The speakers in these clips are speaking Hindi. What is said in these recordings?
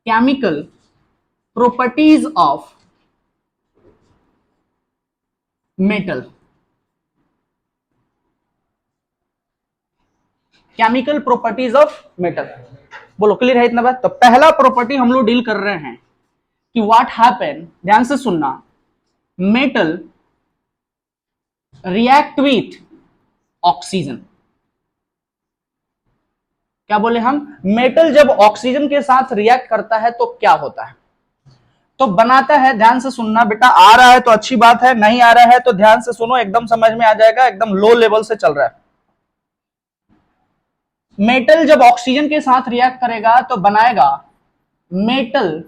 Chemical properties of metal. Chemical properties of metal, बोलो क्लियर है इतना बात। तो पहला प्रॉपर्टी हम लोग डील कर रहे हैं कि व्हाट हैपन, ध्यान से सुनना, मेटल रिएक्ट विथ ऑक्सीजन। क्या बोले हम, मेटल जब ऑक्सीजन के साथ रिएक्ट करता है तो क्या होता है, तो बनाता है। ध्यान से सुनना बेटा, आ रहा है तो अच्छी बात है, नहीं आ रहा है तो ध्यान से सुनो, एकदम समझ में आ जाएगा, एकदम लो लेवल से चल रहा है। मेटल जब ऑक्सीजन के साथ रिएक्ट करेगा तो बनाएगा मेटल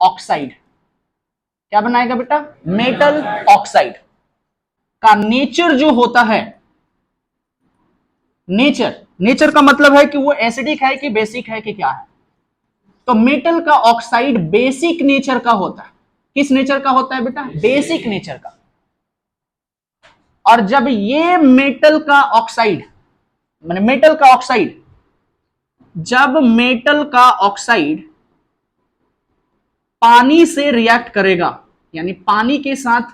ऑक्साइड। क्या बनाएगा बेटा, मेटल ऑक्साइड। का नेचर जो होता है, नेचर, नेचर का मतलब है कि वो एसिडिक है कि बेसिक है कि क्या है। तो मेटल का ऑक्साइड बेसिक नेचर का होता है। किस नेचर का होता है बेटा, बेसिक नेचर का। और जब ये मेटल का ऑक्साइड, माने मेटल का ऑक्साइड, जब मेटल का ऑक्साइड पानी से रिएक्ट करेगा, यानी पानी के साथ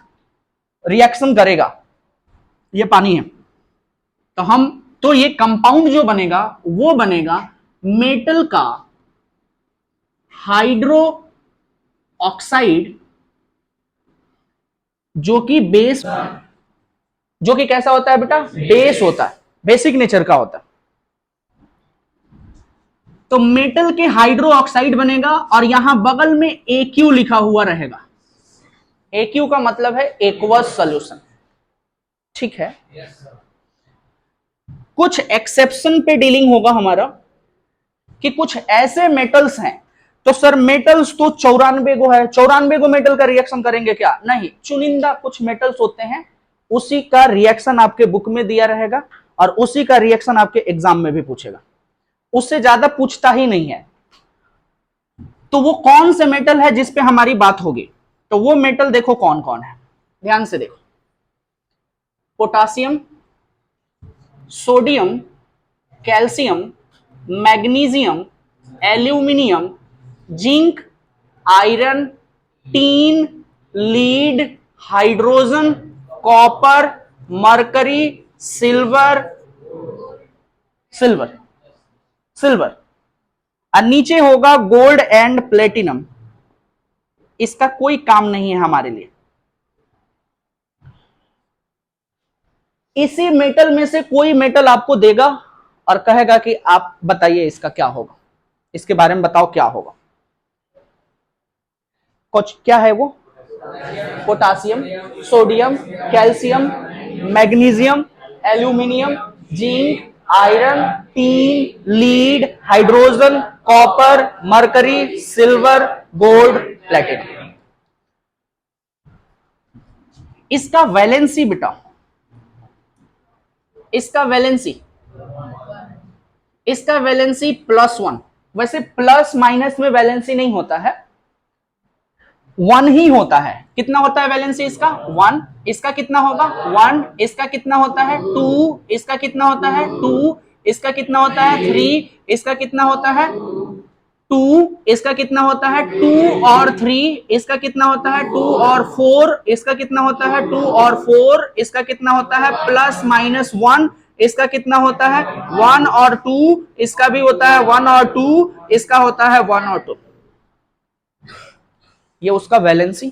रिएक्शन करेगा, ये पानी है, तो ये कंपाउंड जो बनेगा वो बनेगा मेटल का हाइड्रो ऑक्साइड, जो कि बेस, जो कि कैसा होता है बेटा, बेस होता है, बेसिक नेचर का होता है। तो मेटल के हाइड्रो ऑक्साइड बनेगा और यहां बगल में AQ लिखा हुआ रहेगा। AQ का मतलब है एक्वस सॉल्यूशन, ठीक है। कुछ एक्सेप्शन पे डीलिंग होगा हमारा कि कुछ ऐसे मेटल्स हैं, तो सर मेटल्स तो 94 गो है, 94 गो मेटल का रिएक्शन करेंगे क्या, नहीं, चुनिंदा कुछ मेटल्स होते हैं, उसी का रिएक्शन आपके बुक में दिया रहेगा और उसी का रिएक्शन आपके एग्जाम में भी पूछेगा, उससे ज्यादा पूछता ही नहीं है। तो वो कौन से मेटल है जिस पे हमारी बात होगी, तो वो मेटल देखो कौन कौन है, ध्यान से देखो। Potassium, sodium, calcium, magnesium, aluminium, zinc, iron, tin, lead, hydrogen, copper, mercury, silver, silver, silver, और नीचे होगा गोल्ड एंड प्लेटिनम। इसका कोई काम नहीं है हमारे लिए। इसी मेटल में से कोई मेटल आपको देगा और कहेगा कि आप बताइए इसका क्या होगा, इसके बारे में बताओ क्या होगा। कुछ क्या है वो, potassium, sodium, calcium, magnesium, aluminium, zinc, iron, tin, lead, hydrogen, copper, mercury, silver, gold, platinum. इसका वैलेंसी बेटा, इसका वैलेंसी, इसका वैलेंसी +1। वैसे प्लस माइनस में वैलेंसी नहीं होता है, 1 ही होता है। कितना होता है वैलेंसी इसका, 1। इसका कितना होगा, 1। इसका कितना होता है, 2। इसका कितना होता है, 2। इसका कितना होता है, 3। इसका कितना होता है, 2। इसका कितना होता है, 2 और 3। इसका कितना होता है, 2 और 4। इसका कितना होता है, 2 और 4। इसका कितना होता है, +-1। इसका कितना होता है, 1 और 2। इसका भी होता है 1 और 2। इसका होता है 1 और 2। ये उसका वैलेंसी,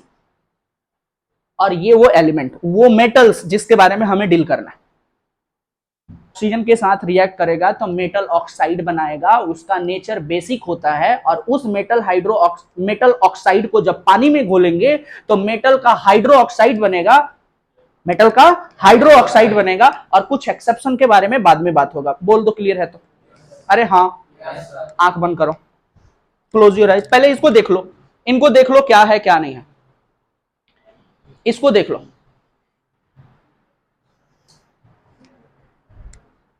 और ये वो एलिमेंट, वो मेटल्स जिसके बारे में हमें डील करना है। ऑक्सीजन के साथ रिएक्ट करेगा तो मेटल ऑक्साइड बनाएगा, उसका नेचर बेसिक होता है, और उस मेटल ऑक्साइड को जब पानी में घोलेंगे तो मेटल का हाइड्रो ऑक्साइड बनेगा, मेटल का हाइड्रो ऑक्साइड बनेगा। और कुछ एक्सेप्शन के बारे में बाद में बात होगा। बोल दो क्लियर है तो, अरे हाँ, आंख बंद करो, क्लोज योर आइज। पहले इसको देख लो, इनको देख लो क्या है क्या नहीं है, इसको देख लो।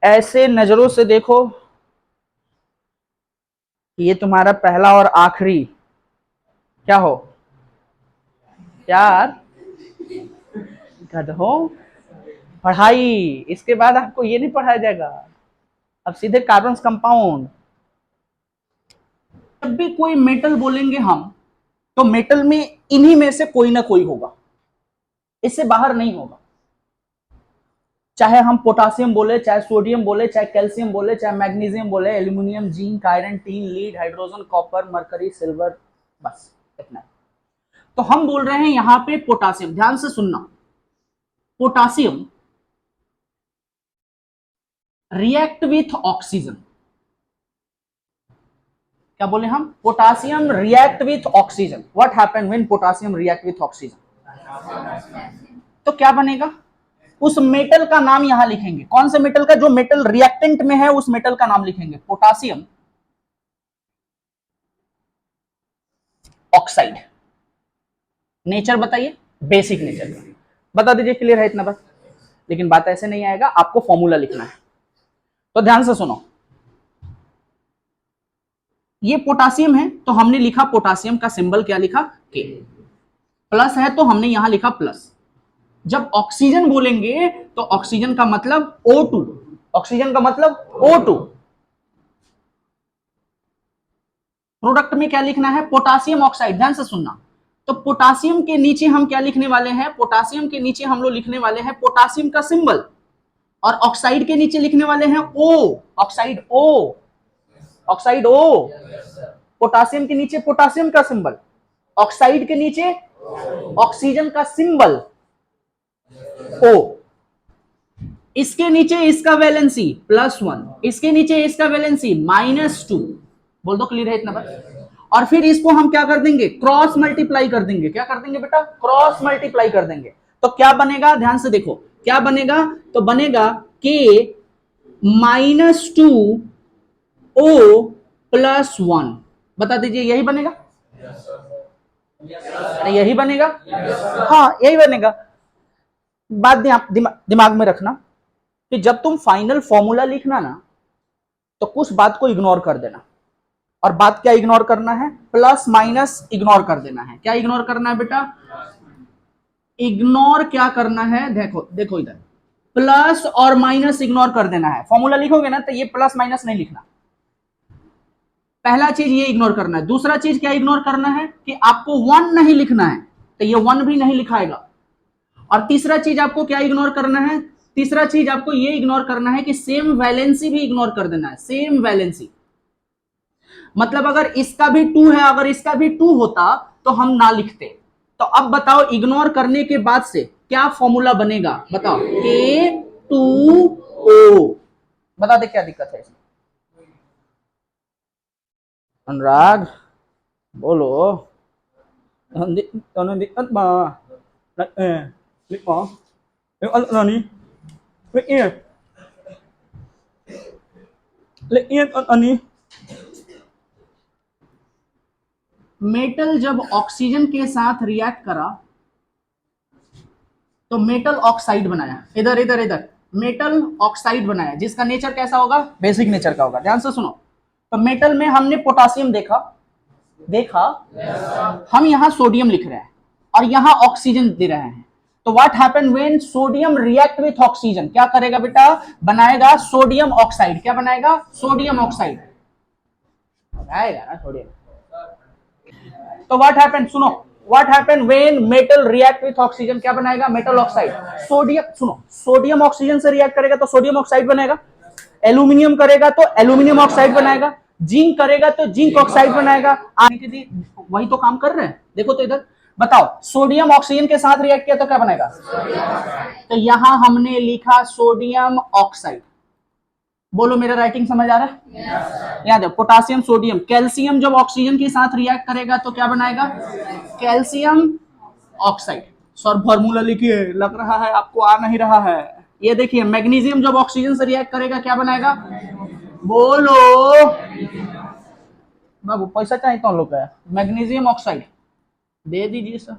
ऐसे नजरों से देखो, ये तुम्हारा पहला और आखिरी क्या हो यार, गधो, पढ़ाई। इसके बाद आपको ये नहीं पढ़ाया जाएगा, अब सीधे कार्बन कंपाउंड। जब भी कोई मेटल बोलेंगे हम, तो मेटल में इन्हीं में से कोई ना कोई होगा, इससे बाहर नहीं होगा। चाहे हम पोटासियम बोले, चाहे सोडियम बोले, चाहे कैल्शियम बोले, चाहे मैग्नीशियम बोले, aluminium, zinc, iron, tin, lead, hydrogen, copper, mercury, silver, बस इतना। तो हम बोल रहे हैं यहां पे पोटासियम, ध्यान से सुनना, पोटासियम रिएक्ट विथ ऑक्सीजन। क्या बोले हम? Potassium react with oxygen. What happen when potassium react with oxygen? तो क्या बनेगा? उस मेटल का नाम यहां लिखेंगे। कौन से मेटल का? जो मेटल रिएक्टेंट में है उस मेटल का नाम लिखेंगे, पोटासियम ऑक्साइड। नेचर बताइए, बेसिक नेचर बता दीजिए, क्लियर है इतना बस। लेकिन बात ऐसे नहीं आएगा, आपको फॉर्मूला लिखना है। तो ध्यान से सुनो, ये पोटासियम है तो हमने लिखा पोटासियम का सिंबल क्या लिखा? के। प्लस है तो हमने यहां लिखा प्लस। जब ऑक्सीजन बोलेंगे तो ऑक्सीजन का मतलब O2, ऑक्सीजन का मतलब O2। प्रोडक्ट में क्या लिखना है? Potassium oxide. ध्यान से सुनना, तो पोटासियम के नीचे हम क्या लिखने वाले हैं? पोटासियम के नीचे हम लोग लिखने वाले हैं पोटासियम का सिंबल, और ऑक्साइड के नीचे लिखने वाले हैं O, oxide O, oxide O। Potassium के नीचे पोटासियम का सिंबल, ऑक्साइड के नीचे ऑक्सीजन का सिंबल O। इसके नीचे इसका वैलेंसी +1, इसके नीचे इसका वैलेंसी -2। बोल दो क्लियर है इतना बस। और फिर इसको हम क्या कर देंगे? क्रॉस मल्टीप्लाई कर देंगे। क्या कर देंगे बेटा? क्रॉस मल्टीप्लाई कर देंगे। तो क्या बनेगा? ध्यान से देखो क्या बनेगा। तो बनेगा K -2 O +1। बता दीजिए, यही बनेगा? यही बनेगा? हाँ यही बनेगा। बात दिमाग में रखना कि जब तुम फाइनल फॉर्मूला लिखना ना, तो कुछ बात को इग्नोर कर देना। और बात क्या इग्नोर करना है? प्लस माइनस इग्नोर कर देना है। क्या इग्नोर करना है बेटा? इग्नोर क्या करना है? देखो देखो इधर, प्लस और माइनस इग्नोर कर देना है। फॉर्मूला लिखोगे ना तो ये प्लस माइनस नहीं लिखना। पहला चीज ये इग्नोर करना है। दूसरा चीज क्या इग्नोर करना है? कि आपको 1 नहीं लिखना है, तो ये 1 भी नहीं लिखाएगा। और तीसरा चीज आपको क्या इग्नोर करना है? तीसरा चीज आपको ये इग्नोर करना है कि सेम वैलेंसी भी इग्नोर कर देना है। सेम वैलेंसी मतलब अगर इसका भी 2 है, अगर इसका भी 2 होता तो हम ना लिखते। तो अब बताओ, इग्नोर करने के बाद से क्या फॉर्मूला बनेगा? बताओ, K2O। बता दे क्या दिक्कत है इसमें? अनुराग बोलो। मेटल जब ऑक्सीजन के साथ रिएक्ट करा तो मेटल ऑक्साइड बनाया। इधर इधर इधर मेटल ऑक्साइड बनाया, जिसका नेचर कैसा होगा? बेसिक नेचर का होगा। ध्यान से सुनो, तो मेटल में हमने पोटासियम देखा हम यहां सोडियम लिख रहे हैं और यहां ऑक्सीजन दे रहे हैं। तो what happen when sodium react with oxygen? क्या करेगा बेटा? बनाएगा सोडियम ऑक्साइड। क्या बनाएगा? सोडियम ऑक्साइड बनाएगा ना सोडियम। तो व्हाट हैपन, सुनो, what happen when metal react with oxygen? क्या बनाएगा? Metal oxide. सोडियम, सुनो, सोडियम ऑक्सीजन से रिएक्ट करेगा तो सोडियम ऑक्साइड बनेगा। एल्यूमिनियम करेगा तो एल्यूमिनियम ऑक्साइड बनाएगा। जिंक करेगा तो जिंक ऑक्साइड बनाएगा। वही तो काम कर रहे हैं। देखो तो इधर बताओ, सोडियम ऑक्सीजन के साथ रिएक्ट किया तो क्या बनेगा? तो यहां हमने लिखा सोडियम ऑक्साइड। बोलो मेरा राइटिंग समझ आ रहा है? याद है, पोटासियम सोडियम। कैल्शियम जब ऑक्सीजन के साथ रिएक्ट करेगा तो क्या बनाएगा? Calcium oxide. सर फॉर्मूला लिखिए, लग रहा है आपको आ नहीं रहा है। ये देखिए, मैग्नीशियम जब ऑक्सीजन से रिएक्ट करेगा क्या बनाएगा? बोलो बाबू, पैसा चाहिए तो हम लोग का। मैग्नीशियम ऑक्साइड दे दीजिए सर।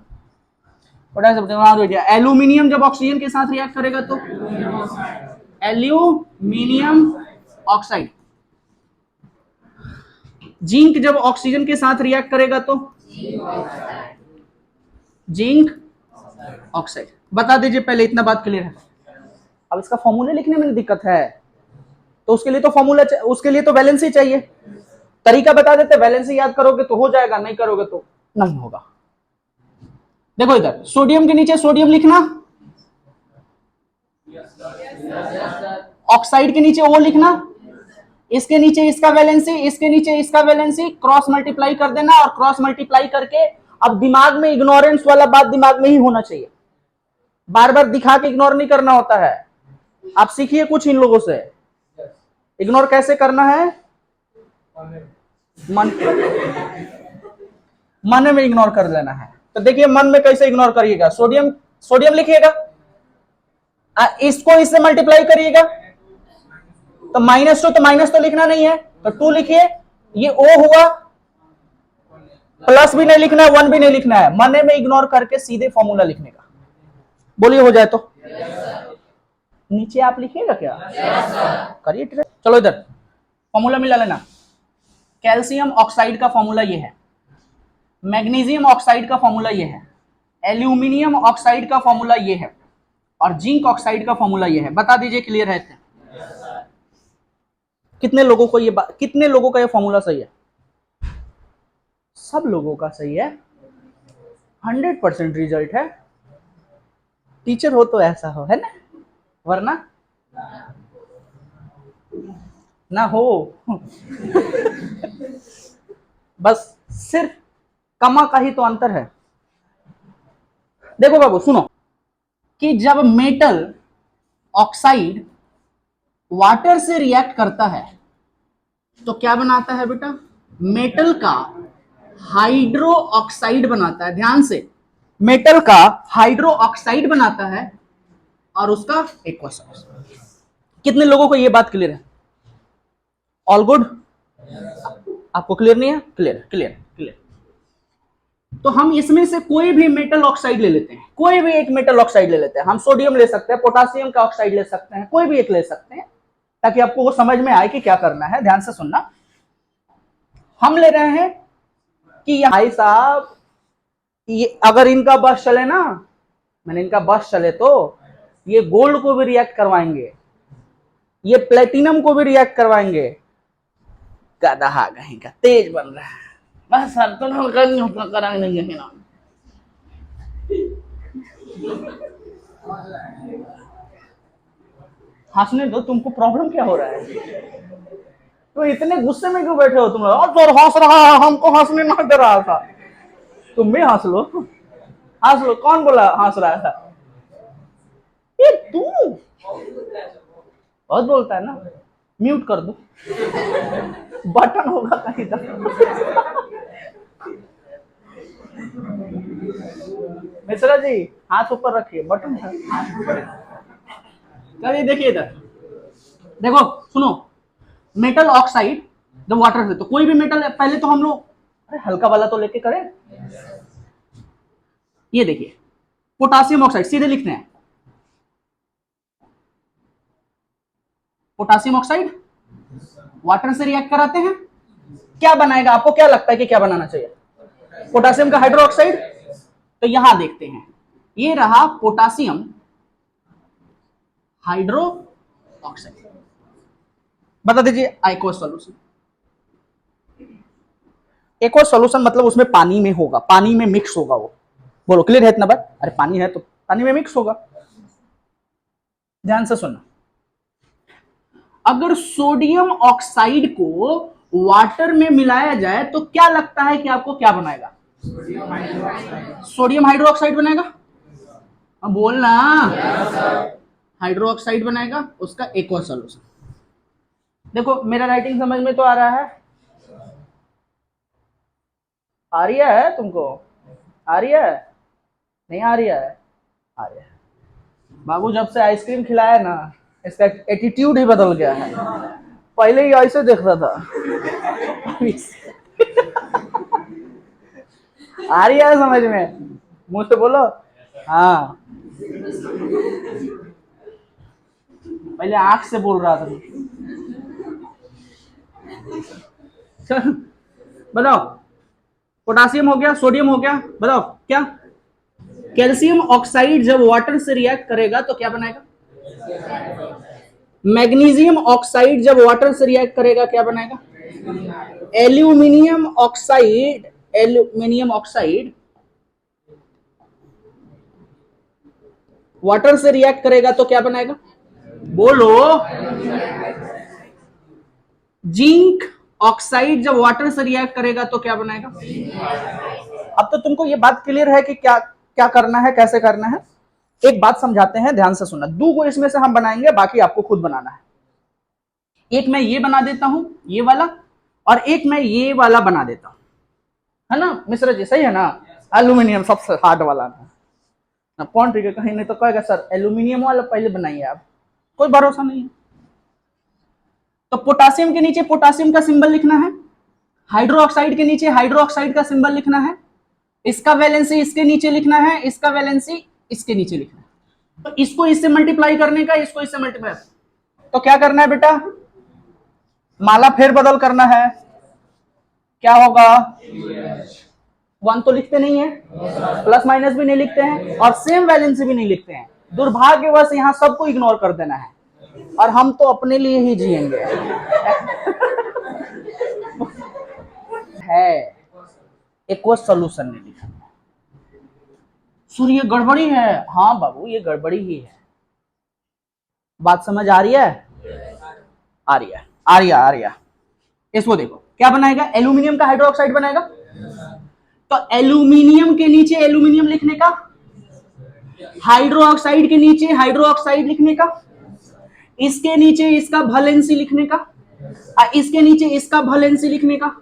एल्यूमिनियम जब ऑक्सीजन के साथ रिएक्ट करेगा तो एल्यूमिनियम ऑक्साइड। जिंक जब ऑक्सीजन के साथ रिएक्ट करेगा तो जिंक ऑक्साइड। बता दीजिए पहले, इतना बात क्लियर है? अब इसका फॉर्मूला लिखने में दिक्कत है, तो उसके लिए तो फॉर्मूला, उसके लिए तो वैलेंसी चाहिए। तरीका बता देते, वैलेंसी याद करोगे तो हो जाएगा, नहीं करोगे तो नहीं होगा। देखो इधर सोडियम के नीचे सोडियम लिखना, ऑक्साइड के नीचे ओ लिखना, इसके नीचे इसका वैलेंसी, इसके नीचे इसका वैलेंसी, क्रॉस मल्टीप्लाई कर देना, और क्रॉस मल्टीप्लाई करके अब दिमाग में इग्नोरेंस वाला बात दिमाग में ही होना चाहिए, बार बार दिखा के इग्नोर नहीं करना होता है। आप सीखिए कुछ इन लोगों से, इग्नोर कैसे करना है, मन में इग्नोर कर लेना है। तो देखिए मन में कैसे इग्नोर करिएगा, सोडियम सोडियम लिखिएगा, इसको इससे मल्टीप्लाई करिएगा, तो -2, तो माइनस तो लिखना नहीं है तो 2 लिखिए, ये O हुआ, प्लस भी नहीं लिखना है, 1 भी नहीं लिखना है, मन में इग्नोर करके सीधे फॉर्मूला लिखने का। बोलिए हो जाए तो नीचे आप लिखिएगा क्या, करिए ट्राई। चलो इधर फॉर्मूला मिला लेना, कैल्शियम ऑक्साइड का फॉर्मूला ये है, मैग्नीशियम ऑक्साइड का फॉर्मूला ये है, एल्यूमिनियम ऑक्साइड का फॉर्मूला ये है, और जिंक ऑक्साइड का फॉर्मूला ये है। बता दीजिए क्लियर है? कितने लोगों को कितने लोगों का ये फॉर्मूला सही है? सब लोगों का सही है, 100% रिजल्ट है। टीचर हो तो ऐसा हो, है ना, वरना ना हो। बस सिर्फ कमा का ही तो अंतर है। देखो बाबू सुनो, कि जब मेटल ऑक्साइड वाटर से रिएक्ट करता है तो क्या बनाता है बेटा, मेटल का हाइड्रो ऑक्साइड बनाता है। ध्यान से, मेटल का हाइड्रो ऑक्साइड बनाता है और उसका एक्वस। कितने लोगों को यह बात क्लियर है? All good? आपको क्लियर नहीं है? Clear clear clear. तो हम इसमें से कोई भी मेटल ऑक्साइड ले लेते हैं, कोई भी एक मेटल ऑक्साइड ले लेते हैं। हम सोडियम ले सकते हैं, पोटासियम का ऑक्साइड ले सकते हैं, कोई भी एक ले सकते हैं, ताकि आपको वो समझ में आए कि क्या करना है। ध्यान से सुनना, हम ले रहे हैं कि भाई साहब ये अगर इनका बस चले ना, मैंने इनका बस चले तो ये गोल्ड को भी रिएक्ट करवाएंगे, ये प्लेटिनम को भी रिएक्ट करवाएंगे। गधा कहीं का तेज बन रहा है, बस सर तो कराएंगे ना। हंसने दो, तुमको प्रॉब्लम क्या हो रहा है? तो इतने गुस्से में क्यों बैठे हो तुम लोग? और हंस रहा है, हमको हंसने ना दे रहा था। तुम भी हंस लो, हंस लो। कौन बोला हंस रहा था? ये तू बहुत बोलता है ना, म्यूट कर दो, बटन होगा कहीं तक। मिश्रा जी हाथ ऊपर रखिए, बटन है। चलिए देखिए इधर, देखो सुनो, मेटल ऑक्साइड जब वाटर से, तो कोई भी मेटल, पहले तो हम लोग अरे हल्का वाला तो लेके करें। ये देखिए पोटासियम ऑक्साइड, सीधे लिखते हैं पोटासियम ऑक्साइड वाटर से रिएक्ट कराते हैं, क्या बनाएगा? आपको क्या लगता है कि क्या बनाना चाहिए? पोटासियम का हाइड्रो ऑक्साइड। तो यहां देखते हैं, ये रहा पोटासियम हाइड्रो ऑक्साइड। बता दीजिए एक्वस सॉल्यूशन। एक्वस सॉल्यूशन मतलब उसमें पानी में होगा, पानी में मिक्स होगा वो। बोलो क्लियर है इतना बात? अरे पानी है तो पानी में मिक्स होगा। ध्यान से सुनना, अगर सोडियम ऑक्साइड को वाटर में मिलाया जाए तो क्या लगता है कि आपको क्या बनाएगा? सोडियम हाइड्रो ऑक्साइड बनाएगा। अब बोलना, हाइड्रो ऑक्साइड बनाएगा, उसका एक्वस सॉल्यूशन। देखो मेरा राइटिंग समझ में तो आ रहा है? आ रही है तुमको? आ रही है? नहीं आ रही है? आ रही है। बाबू जब से आइसक्रीम खिलाया ना, इसका एटीट्यूड ही बदल गया है। पहले ही ऐसे देखता था। आ रही है समझ में? मुंह से बोलो हाँ। पहले आंख से बोल रहा था। बताओ, पोटासियम हो गया, सोडियम हो गया, बताओ क्या? कैल्शियम ऑक्साइड जब वाटर से रिएक्ट करेगा तो क्या बनाएगा? मैग्नीशियम ऑक्साइड जब वाटर से रिएक्ट करेगा क्या बनाएगा? एल्यूमिनियम ऑक्साइड वाटर से रिएक्ट करेगा तो क्या बनाएगा? बोलो। जिंक ऑक्साइड जब वाटर से रिएक्ट करेगा तो क्या बनाएगा? अब तो तुमको ये बात क्लियर है कि क्या क्या करना है, कैसे करना है। एक बात समझाते हैं, ध्यान से सुनना। दो को इसमें से हम बनाएंगे, बाकी आपको खुद बनाना है। एक मैं ये बना देता हूं, ये वाला, और एक मैं ये वाला बना देता हूं, है ना मिश्रा जी? सही है ना? एल्यूमिनियम सबसे हार्ड वाला ना, कौन ठीक है? कहीं नहीं तो कहेगा सर एल्यूमिनियम वाला पहले बनाइए आप, कोई भरोसा नहीं है। तो पोटासियम के नीचे पोटासियम का सिंबल लिखना है, हाइड्रोक्साइड के नीचे हाइड्रोक्साइड का सिंबल लिखना है, इसका वैलेंसी इसके नीचे लिखना है, इसका वैलेंसी इसके नीचे लिखना है। तो इसको इससे मल्टीप्लाई करने का, इसको इससे मल्टीप्लाई, तो क्या करना है बेटा? माला फेर बदल करना है। क्या होगा? 1 तो लिखते नहीं है, प्लस माइनस भी नहीं लिखते हैं, और सेम वैलेंसी भी नहीं लिखते हैं। दुर्भाग्यवश यहां सबको इग्नोर कर देना है, और हम तो अपने लिए ही जिएंगे। है एक्वस सॉल्यूशन नहीं लिखा। सर ये गड़बड़ी है। हाँ बाबू, ये गड़बड़ी ही है। बात समझ आ रही है? आ रही है, आ रही है, आ रही है। इसको देखो क्या बनाएगा? एल्यूमिनियम का हाइड्रोक्साइड बनाएगा। तो एल्यूमिनियम के नीचे एल्यूमिनियम लिखने का, हाइड्रोक्साइड के नीचे हाइड्रोक्साइड लिखने का, इसके नीचे इसका वैलेंसी लिखने का, इसके नीचे इसका वैलेंसी लिखने का,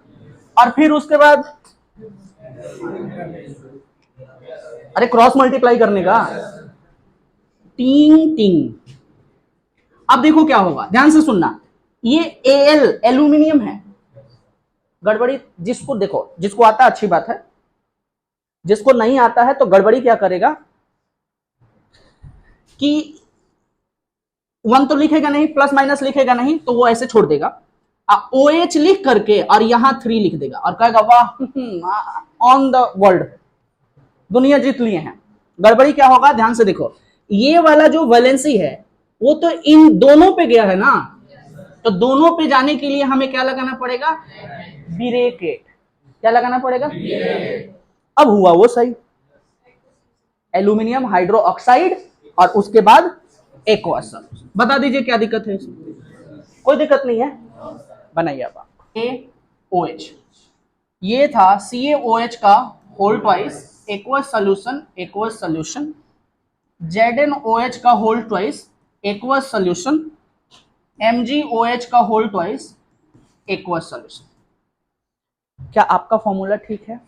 और फिर उसके बाद अरे क्रॉस मल्टीप्लाई करने का। टिंग टिंग। अब देखो क्या होगा, ध्यान से सुनना। ये एल एल्यूमिनियम है। गड़बड़ी जिसको देखो, जिसको आता है अच्छी बात है, जिसको नहीं आता है तो गड़बड़ी क्या करेगा कि 1 तो लिखेगा नहीं, प्लस माइनस लिखेगा नहीं, तो वो ऐसे छोड़ देगा। OH लिख करके और यहां 3 लिख देगा और कहेगा वाह ऑन द वर्ल्ड, दुनिया जीत लिए हैं। गड़बड़ी क्या होगा? ध्यान से देखो, ये वाला जो वैलेंसी है वो तो इन दोनों पे गया है ना, तो दोनों पे जाने के लिए हमें क्या लगाना पड़ेगा? ब्रैकेट। क्या लगाना पड़ेगा? अब हुआ वो सही, एल्यूमिनियम हाइड्रोक्साइड और उसके बाद एक्वस सॉल्यूशन। बता दीजिए क्या दिक्कत है इसमें? कोई दिक्कत नहीं है, बनाइए अब आप। CaOH, ये था CaOH का whole twice aqueous solution, ZnOH का whole twice aqueous solution, MgOH का होल ट्वाइस एक्वस सॉल्यूशन। क्या आपका फॉर्मूला ठीक है?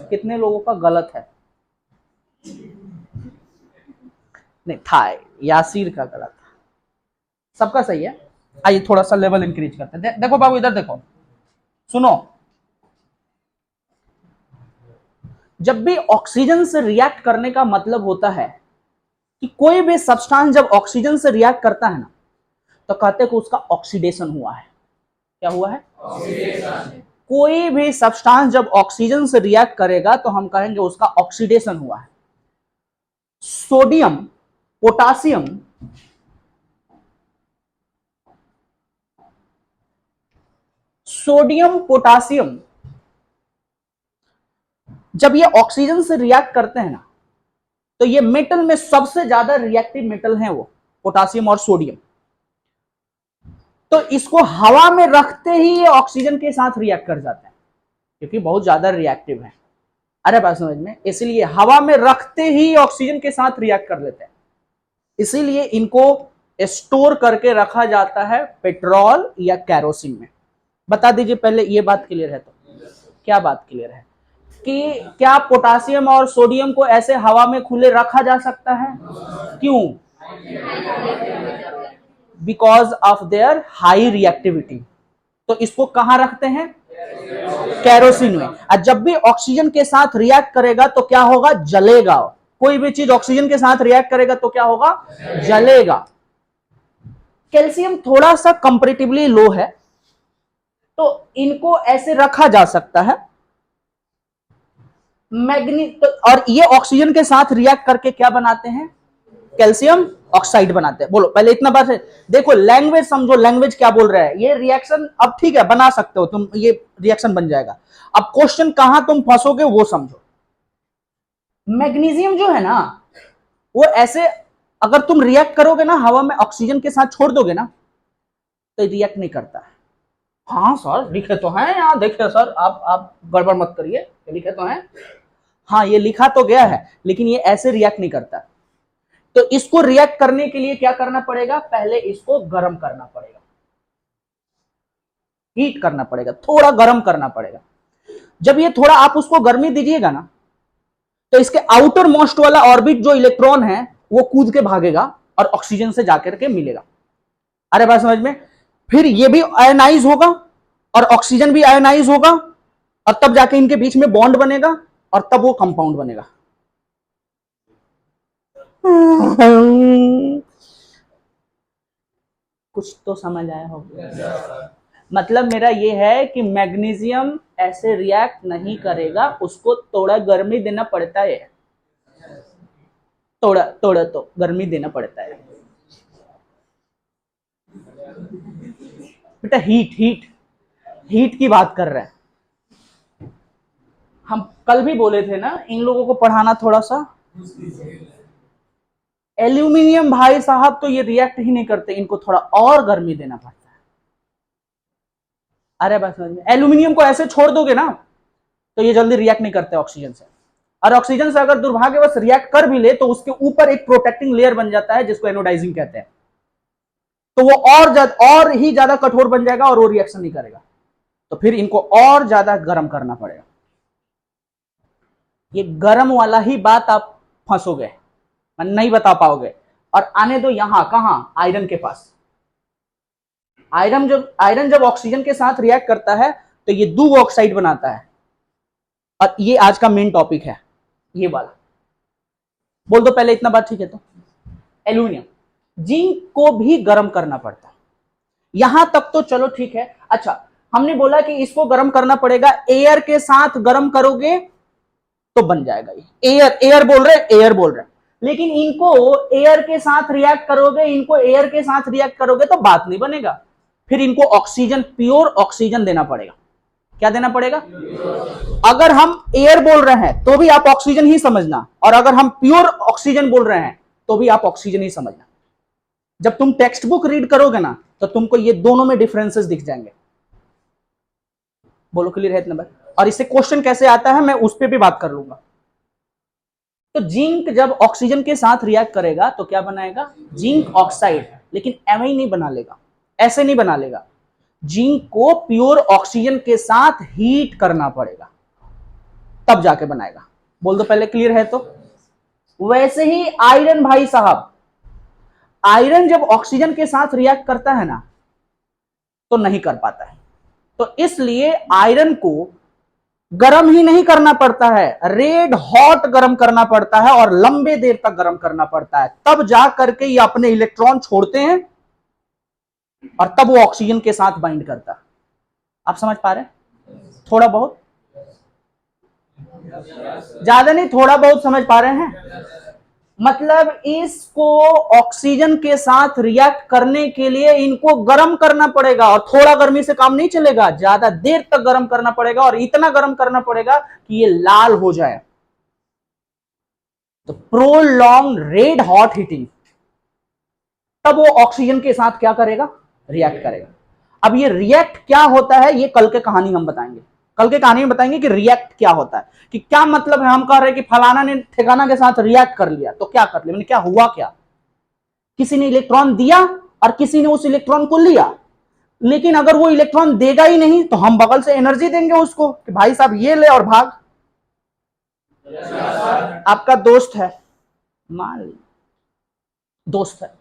कितने लोगों का गलत है? नहीं था, यासीर का गलत था, सबका सही है। आइए थोड़ा सा लेवल इंक्रीज करते हैं। देखो बाबू इधर देखो, सुनो। जब भी ऑक्सीजन से रिएक्ट करने का मतलब होता है कि कोई भी सब्सटेंस जब ऑक्सीजन से रिएक्ट करता है ना, तो कहते हैं कि उसका ऑक्सीडेशन हुआ है। क्या हुआ है? ऑक्सीडेशन। कोई भी सब्सटेंस जब ऑक्सीजन से रिएक्ट करेगा तो हम कहेंगे उसका ऑक्सीडेशन हुआ है। सोडियम, पोटासियम, जब ये ऑक्सीजन से रिएक्ट करते हैं ना, तो ये मेटल में सबसे ज्यादा रिएक्टिव मेटल हैं वो, पोटासियम और सोडियम। तो इसको हवा में रखते ही ये ऑक्सीजन के साथ रिएक्ट कर जाते हैं, क्योंकि बहुत ज्यादा रिएक्टिव है। अरे बात समझ में? इसलिए हवा में रखते ही ऑक्सीजन के साथ रिएक्ट कर लेते हैं, इसीलिए इनको स्टोर करके रखा जाता है पेट्रोल या कैरोसिन में। बता दीजिए पहले, ये बात क्लियर है? तो क्या बात क्लियर है कि क्या पोटासियम और सोडियम को ऐसे हवा में खुले रखा जा सकता है? क्यों? Because of their high reactivity. तो इसको कहां रखते हैं? कैरोसिन में। और जब भी ऑक्सीजन के साथ रिएक्ट करेगा तो क्या होगा? जलेगा। कोई भी चीज ऑक्सीजन के साथ रिएक्ट करेगा तो क्या होगा? जलेगा। कैल्शियम थोड़ा सा कंपैरेटिवली लो है, तो इनको ऐसे रखा जा सकता है। और ये ऑक्सीजन के साथ रिएक्ट करके क्या बनाते हैं? कैल्शियम ऑक्साइड बनाते हैं। बोलो पहले इतना बात है, देखो लैंग्वेज समझो, लैंग्वेज क्या बोल रहा है। ये रिएक्शन अब ठीक है बना सकते हो तुम, ये रिएक्शन बन जाएगा। अब क्वेश्चन कहां तुम फंसोगे वो समझो। मैग्नीशियम जो है ना वो ऐसे, अगर तुम रिएक्ट करोगे ना हवा में ऑक्सीजन के साथ छोड़ दोगे ना तो रिएक्ट नहीं करता है। हाँ सर लिखे तो हैं यहाँ, देखिए सर आप गड़बड़ मत करिए, लिखे तो हैं। हाँ ये लिखा तो गया है लेकिन ये ऐसे रिएक्ट नहीं करता। तो इसको रिएक्ट करने के लिए क्या करना पड़ेगा, पहले इसको गर्म करना पड़ेगा, हीट करना पड़ेगा, थोड़ा गर्म करना पड़ेगा। जब ये थोड़ा आप उसको गर्मी दीजिएगा ना तो इसके आउटर मोस्ट वाला ऑर्बिट जो इलेक्ट्रॉन है वो कूद के भागेगा और ऑक्सीजन से जाकर के मिलेगा। अरे बात समझ में। फिर ये भी आयनाइज होगा और ऑक्सीजन भी आयनाइज होगा और तब जाके इनके बीच में बॉन्ड बनेगा और तब वो कंपाउंड बनेगा। कुछ तो समझ आया होगा। मतलब मेरा ये है कि मैग्नीशियम ऐसे रिएक्ट नहीं करेगा, उसको थोड़ा गर्मी देना पड़ता है, थोड़ा थोड़ा तो गर्मी देना पड़ता है बेटा। हीट हीट हीट की बात कर रहे हैं हम। कल भी बोले थे ना इन लोगों को पढ़ाना थोड़ा सा। एल्यूमिनियम भाई साहब तो ये रिएक्ट ही नहीं करते, इनको थोड़ा और गर्मी देना पड़ता है। अरे बस समझ में। एल्यूमिनियम को ऐसे छोड़ दोगे ना तो ये जल्दी रिएक्ट नहीं करते ऑक्सीजन से, और ऑक्सीजन से अगर दुर्भाग्यवश रिएक्ट कर भी ले तो उसके ऊपर एक प्रोटेक्टिंग लेयर बन जाता है जिसको एनोडाइजिंग कहते हैं। तो वो और ही ज्यादा कठोर बन जाएगा और वो रिएक्शन नहीं करेगा, तो फिर इनको और ज्यादा गर्म करना पड़ेगा। ये गर्म वाला ही बात आप फंसोगे, नहीं बता पाओगे। और आने दो यहां, कहां, आयरन के पास। आयरन जब ऑक्सीजन के साथ रिएक्ट करता है तो ये दो ऑक्साइड बनाता है, और ये आज का मेन टॉपिक है ये वाला। बोल दो पहले इतना बात, ठीक है। तो एल्यूमिनियम, जिंक को भी गर्म करना पड़ता है। यहां तक तो चलो ठीक है। अच्छा हमने बोला कि इसको गर्म करना पड़ेगा, एयर के साथ गर्म करोगे तो बन जाएगा ये। एयर बोल रहे, लेकिन इनको एयर के साथ रिएक्ट करोगे, इनको एयर के साथ रिएक्ट करोगे तो बात नहीं बनेगा। फिर इनको ऑक्सीजन, प्योर ऑक्सीजन देना पड़ेगा। क्या देना पड़ेगा? अगर हम एयर बोल रहे हैं तो भी आप ऑक्सीजन ही समझना, और अगर हम प्योर ऑक्सीजन बोल रहे हैं तो भी आप ऑक्सीजन ही समझना। जब तुम टेक्स्ट बुक रीड करोगे ना तो तुमको ये दोनों में डिफरेंसेस दिख जाएंगे। बोलो क्लियर है इतना बात? और इससे क्वेश्चन कैसे आता है मैं उस पर भी बात कर लूंगा। तो जिंक जब ऑक्सीजन के साथ रिएक्ट करेगा तो क्या बनाएगा? Zinc oxide. लेकिन एवं नहीं बना लेगा, ऐसे नहीं बना लेगा। जिंक को प्योर ऑक्सीजन के साथ हीट करना पड़ेगा तब जाके बनाएगा। बोल दो पहले क्लियर है तो। वैसे ही आयरन भाई साहब, आयरन जब ऑक्सीजन के साथ रिएक्ट करता है ना तो नहीं कर पाता है। तो इसलिए आयरन को गर्म ही नहीं करना पड़ता है, रेड हॉट गर्म करना पड़ता है और लंबे देर तक गर्म करना पड़ता है, तब जा करके ये अपने इलेक्ट्रॉन छोड़ते हैं और तब वो ऑक्सीजन के साथ बाइंड करता है। आप समझ पा रहे हैं? थोड़ा बहुत, ज्यादा नहीं, थोड़ा बहुत समझ पा रहे हैं? मतलब इसको ऑक्सीजन के साथ रिएक्ट करने के लिए इनको गर्म करना पड़ेगा, और थोड़ा गर्मी से काम नहीं चलेगा, ज्यादा देर तक गर्म करना पड़ेगा, और इतना गर्म करना पड़ेगा कि ये लाल हो जाए। तो प्रोलॉन्ग रेड हॉट हीटिंग, तब वो ऑक्सीजन के साथ क्या करेगा? रिएक्ट करेगा। अब ये रिएक्ट क्या होता है ये कल के कहानी हम बताएंगे, कल के कहानी में बताएंगे कि रिएक्ट क्या होता है, कि क्या मतलब है। हम कह रहे हैं कि फलाना ने ठिकाना के साथ रिएक्ट कर लिया, तो क्या कर लिया, क्या हुआ? क्या, किसी ने इलेक्ट्रॉन दिया और किसी ने उस इलेक्ट्रॉन को लिया। लेकिन अगर वो इलेक्ट्रॉन देगा ही नहीं तो हम बगल से एनर्जी देंगे उसको कि भाई साहब ये ले और भाग। आपका दोस्त है, मान ली दोस्त है,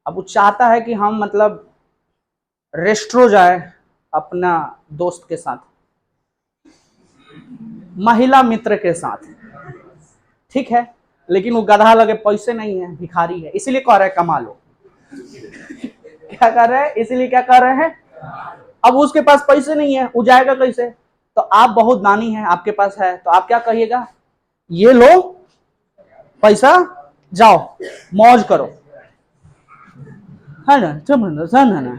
अब वो चाहता है कि हम मतलब रेस्ट्रो जाए अपना दोस्त के साथ, महिला मित्र के साथ, ठीक है। लेकिन वो गधा लगे, पैसे नहीं है, भिखारी है, इसीलिए कह रहे हैं कमा लो। क्या कर रहे हैं? इसीलिए क्या कर रहे हैं? अब उसके पास पैसे नहीं है, वो जाएगा कैसे? तो आप बहुत दानी हैं, आपके पास है, तो आप क्या कहिएगा? ये लो पैसा जाओ मौज करो, है ना, समझ ना,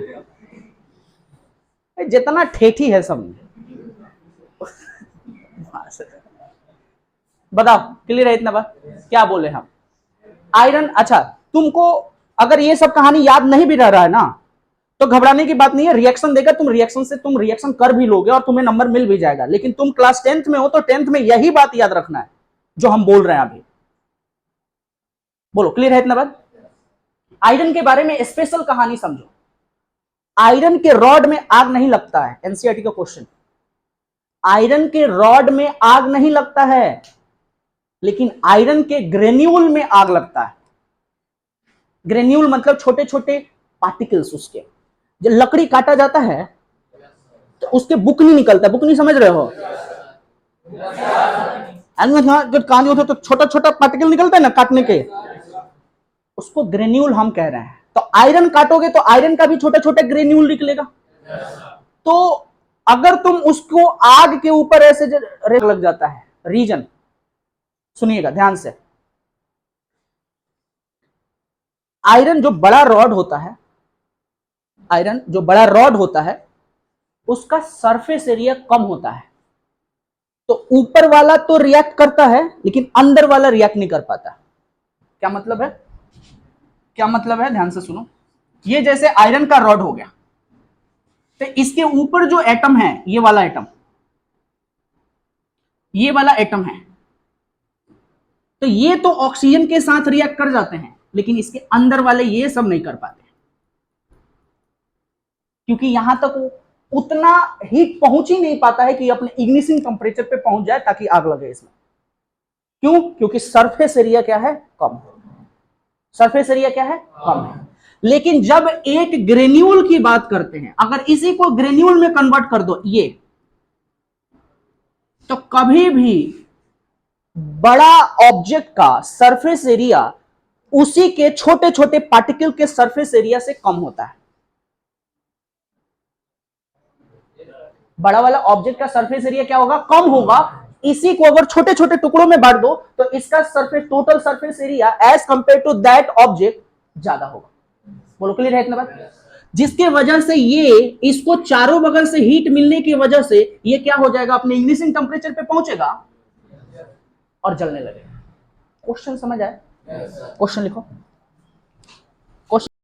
जितना ठेठी है सब। बताओ क्लियर है इतना बात? क्या बोले हम? आयरन, अच्छा तुमको अगर ये सब कहानी याद नहीं भी रह रहा है ना, तो घबराने की बात नहीं है, रिएक्शन देकर तुम रिएक्शन से तुम रिएक्शन कर भी लोगे और तुम्हें नंबर मिल भी जाएगा। लेकिन तुम क्लास 10th में हो तो 10th में यही बात याद रखना है जो हम बोल रहे हैं अभी। बोलो क्लियर है इतना बात? आयरन के बारे में स्पेशल कहानी समझो। आयरन के रॉड में आग नहीं लगता है, एनसीईआरटी का क्वेश्चन। आयरन के रॉड में आग नहीं लगता है, लेकिन आयरन के ग्रेन्यूल में आग लगता है। ग्रेन्यूल मतलब छोटे छोटे पार्टिकल्स उसके। जब लकड़ी काटा जाता है तो उसके बुकनी निकलता है, बुकनी समझ रहे हो? जब कांच होता है तो छोटा छोटा पार्टिकल निकलता है ना काटने के, उसको ग्रेन्यूल हम कह रहे हैं। तो आयरन काटोगे तो आयरन का भी छोटा छोटा ग्रेन्यूल निकलेगा। तो अगर तुम उसको आग के ऊपर ऐसे लग जाता है रीजन, सुनिएगा ध्यान से। आयरन जो बड़ा रॉड होता है, आयरन जो बड़ा रॉड होता है उसका सरफेस एरिया कम होता है। तो ऊपर वाला तो रिएक्ट करता है लेकिन अंदर वाला रिएक्ट नहीं कर पाता। क्या मतलब है? क्या मतलब है? ध्यान से सुनो। ये जैसे आयरन का रॉड हो गया, तो इसके ऊपर जो एटम है, ये वाला एटम, ये वाला एटम है, तो ये तो ऑक्सीजन के साथ रिएक्ट कर जाते हैं, लेकिन इसके अंदर वाले ये सब नहीं कर पाते, क्योंकि यहां तक उतना हीट पहुंच ही नहीं पाता है कि अपने इग्निशिंग टेम्परेचर पे पहुंच जाए ताकि आग लगे इसमें। क्यों? क्योंकि सरफेस एरिया क्या है? कम। सरफेस एरिया क्या है? कम है। लेकिन जब एक ग्रेन्यूल की बात करते हैं, अगर इसी को ग्रेन्यूल में कन्वर्ट कर दो ये, तो कभी भी बड़ा ऑब्जेक्ट का सरफेस एरिया उसी के छोटे छोटे पार्टिकल के सरफेस एरिया से कम होता है। बड़ा वाला ऑब्जेक्ट का सरफेस एरिया क्या होगा? कम होगा। इसी को अगर छोटे छोटे टुकड़ों में बांट दो तो इसका surface, total surface area as compare to that object ज्यादा होगा। बोलो क्लियर है इतना बात? जिसके वजह से ये, इसको चारों बगल से हीट मिलने की वजह से ये क्या हो जाएगा? अपने इग्निशिंग टेम्परेचर पे पहुंचेगा और जलने लगेगा। क्वेश्चन समझ आए? क्वेश्चन लिखो। क्वेश्चन,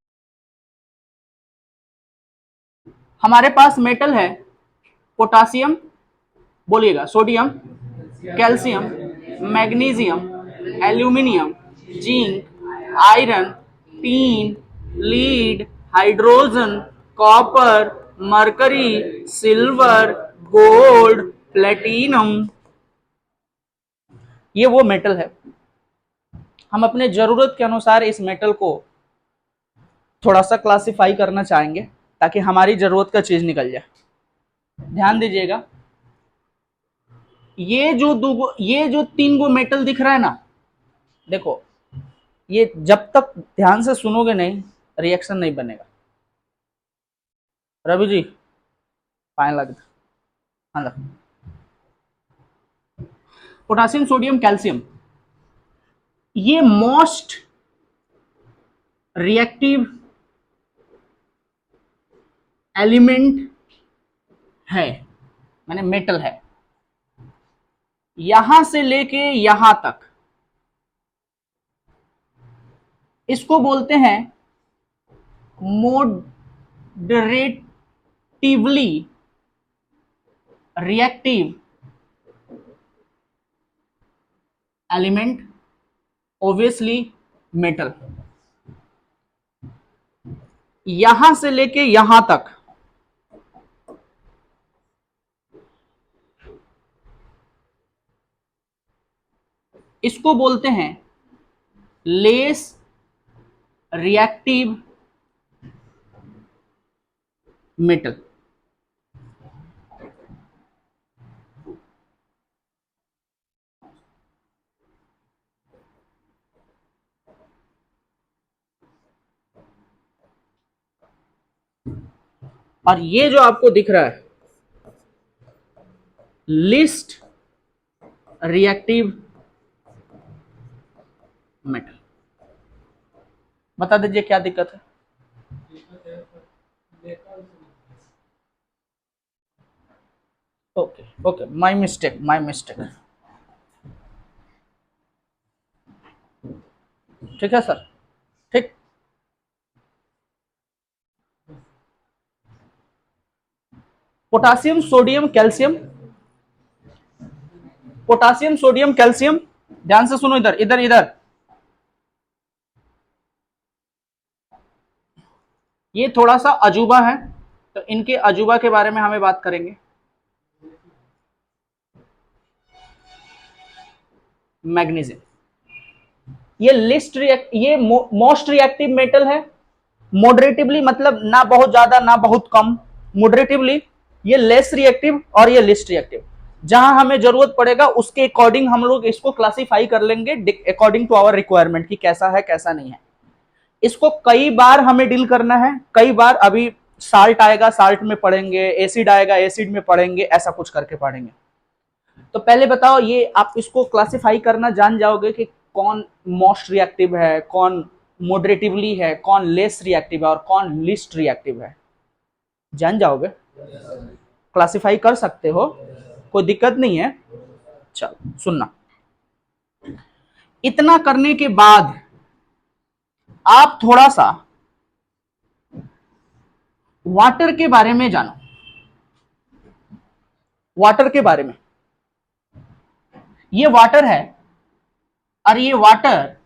हमारे पास मेटल है पोटासियम, बोलिएगा, sodium, calcium, magnesium, aluminium, zinc, iron, tin, lead, hydrogen, copper, mercury, silver, gold, platinum. ये वो मेटल है। हम अपने जरूरत के अनुसार इस मेटल को थोड़ा सा क्लासिफाई करना चाहेंगे ताकि हमारी जरूरत का चीज निकल जाए। ध्यान दीजिएगा, ये जो 3 गो मेटल दिख रहा है ना, देखो, ये जब तक ध्यान से सुनोगे नहीं रिएक्शन नहीं बनेगा। रवि जी पाए लगता, हाँ लग। पोटासियम, सोडियम, कैल्शियम, ये मोस्ट रिएक्टिव एलिमेंट है, माने मेटल है। यहां से लेके यहां तक इसको बोलते हैं मोडरेटिवली रिएक्टिव एलिमेंट, ऑब्वियसली मेटल। यहां से लेके यहां तक इसको बोलते हैं लेस रिएक्टिव मेटल। और ये जो आपको दिख रहा है लिस्ट रिएक्टिव मेटल, बता दीजिए क्या दिक्कत है। Okay okay, my mistake my mistake. ठीक है सर, ठीक। Potassium sodium calcium, potassium sodium calcium, ध्यान से सुनो, इधर इधर इधर। ये थोड़ा सा अजूबा है, तो इनके अजूबा के बारे में हमें बात करेंगे। मैग्नीशियम, ये लिस्ट रिएक्ट, ये मोस्ट रिएक्टिव मेटल है। मॉडरेटिवली मतलब ना बहुत ज्यादा ना बहुत कम, मॉडरेटिवली। ये लेस रिएक्टिव और ये लिस्ट रिएक्टिव। जहां हमें जरूरत पड़ेगा उसके अकॉर्डिंग हम लोग इसको क्लासिफाई कर लेंगे अकॉर्डिंग टू आवर रिक्वायरमेंट कि कैसा है कैसा नहीं है। इसको कई बार हमें डील करना है, कई बार। अभी साल्ट आएगा, साल्ट में पढ़ेंगे, एसिड आएगा, एसिड में पढ़ेंगे, ऐसा कुछ करके पढ़ेंगे। तो पहले बताओ, ये आप इसको क्लासिफाई करना जान जाओगे कि कौन मोस्ट रिएक्टिव है, कौन मॉडरेटिवली है, कौन लेस रिएक्टिव है और कौन लिस्ट रिएक्टिव है। जान जाओगे, क्लासिफाई कर सकते हो, कोई दिक्कत नहीं है। चलो सुनना, इतना करने के बाद आप थोड़ा सा वाटर के बारे में जानो। वाटर के बारे में, ये वाटर है और ये वाटर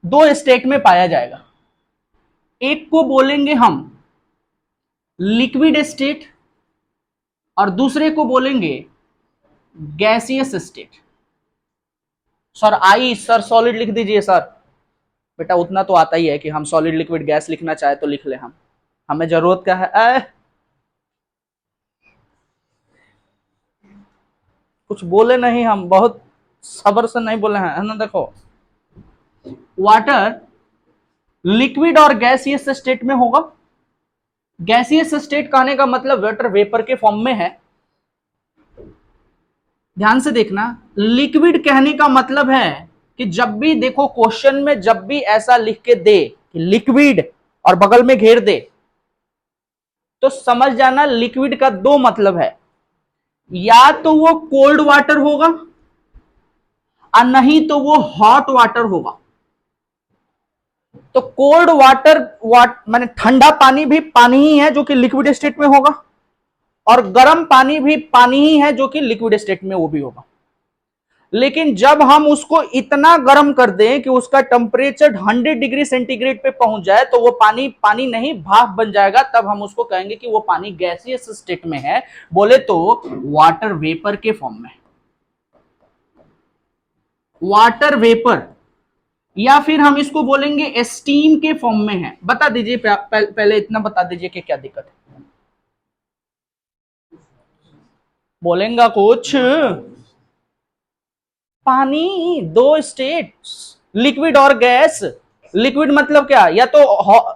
दो स्टेट में पाया जाएगा। एक को बोलेंगे हम लिक्विड स्टेट और दूसरे को बोलेंगे gaseous state. Sir I, sir solid लिख दीजिए सर। बेटा उतना तो आता ही है कि हम सॉलिड लिक्विड गैस लिखना चाहे तो लिख ले, हम हमें जरूरत क्या है। कुछ बोले नहीं, हम बहुत सब्र से नहीं बोले हैं, है ना। देखो, वाटर लिक्विड और गैसियस स्टेट में होगा। गैसियस स्टेट कहने का मतलब वाटर वेपर के फॉर्म में है। ध्यान से देखना, लिक्विड कहने का मतलब है कि जब भी देखो क्वेश्चन में जब भी ऐसा लिख के दे कि लिक्विड और बगल में घेर दे, तो समझ जाना लिक्विड का दो मतलब है। या तो वो कोल्ड वाटर होगा और नहीं तो वो हॉट वाटर होगा। तो कोल्ड वाटर माने ठंडा पानी भी पानी ही है जो कि लिक्विड स्टेट में होगा, और गर्म पानी भी पानी ही है जो कि लिक्विड स्टेट में वो भी होगा। लेकिन जब हम उसको इतना गर्म कर दें कि उसका टेम्परेचर 100 डिग्री सेंटीग्रेड पे पहुंच जाए तो वो पानी पानी नहीं भाप बन जाएगा, तब हम उसको कहेंगे कि वो पानी गैसियस स्टेट में है। बोले तो वाटर वेपर के फॉर्म में, वाटर वेपर, या फिर हम इसको बोलेंगे स्टीम के फॉर्म में है। बता दीजिए पहले इतना बता दीजिए कि क्या दिक्कत है। बोलेंगा कुछ? पानी दो स्टेट्स, लिक्विड और गैस। लिक्विड मतलब क्या, या तो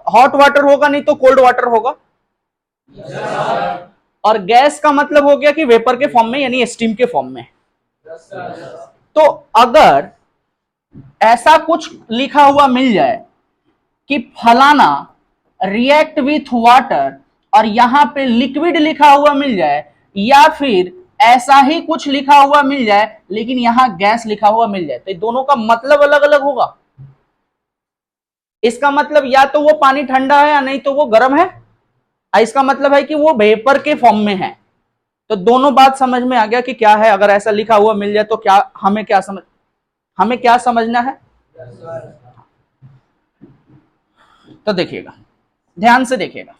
हॉट वाटर होगा नहीं तो कोल्ड वाटर होगा। और गैस का मतलब हो गया कि वेपर के फॉर्म में यानी स्टीम के फॉर्म में। तो अगर ऐसा कुछ लिखा हुआ मिल जाए कि फलाना रिएक्ट विथ वाटर और यहां पे लिक्विड लिखा हुआ मिल जाए, या फिर ऐसा ही कुछ लिखा हुआ मिल जाए लेकिन यहां गैस लिखा हुआ मिल जाए, तो दोनों का मतलब अलग अलग होगा। इसका मतलब या तो वो पानी ठंडा है या नहीं तो वो गर्म है, इसका मतलब है कि वो वेपर के फॉर्म में है। तो दोनों बात समझ में आ गया कि क्या है। अगर ऐसा लिखा हुआ मिल जाए तो क्या हमें क्या समझना है। तो देखिएगा, ध्यान से देखिएगा,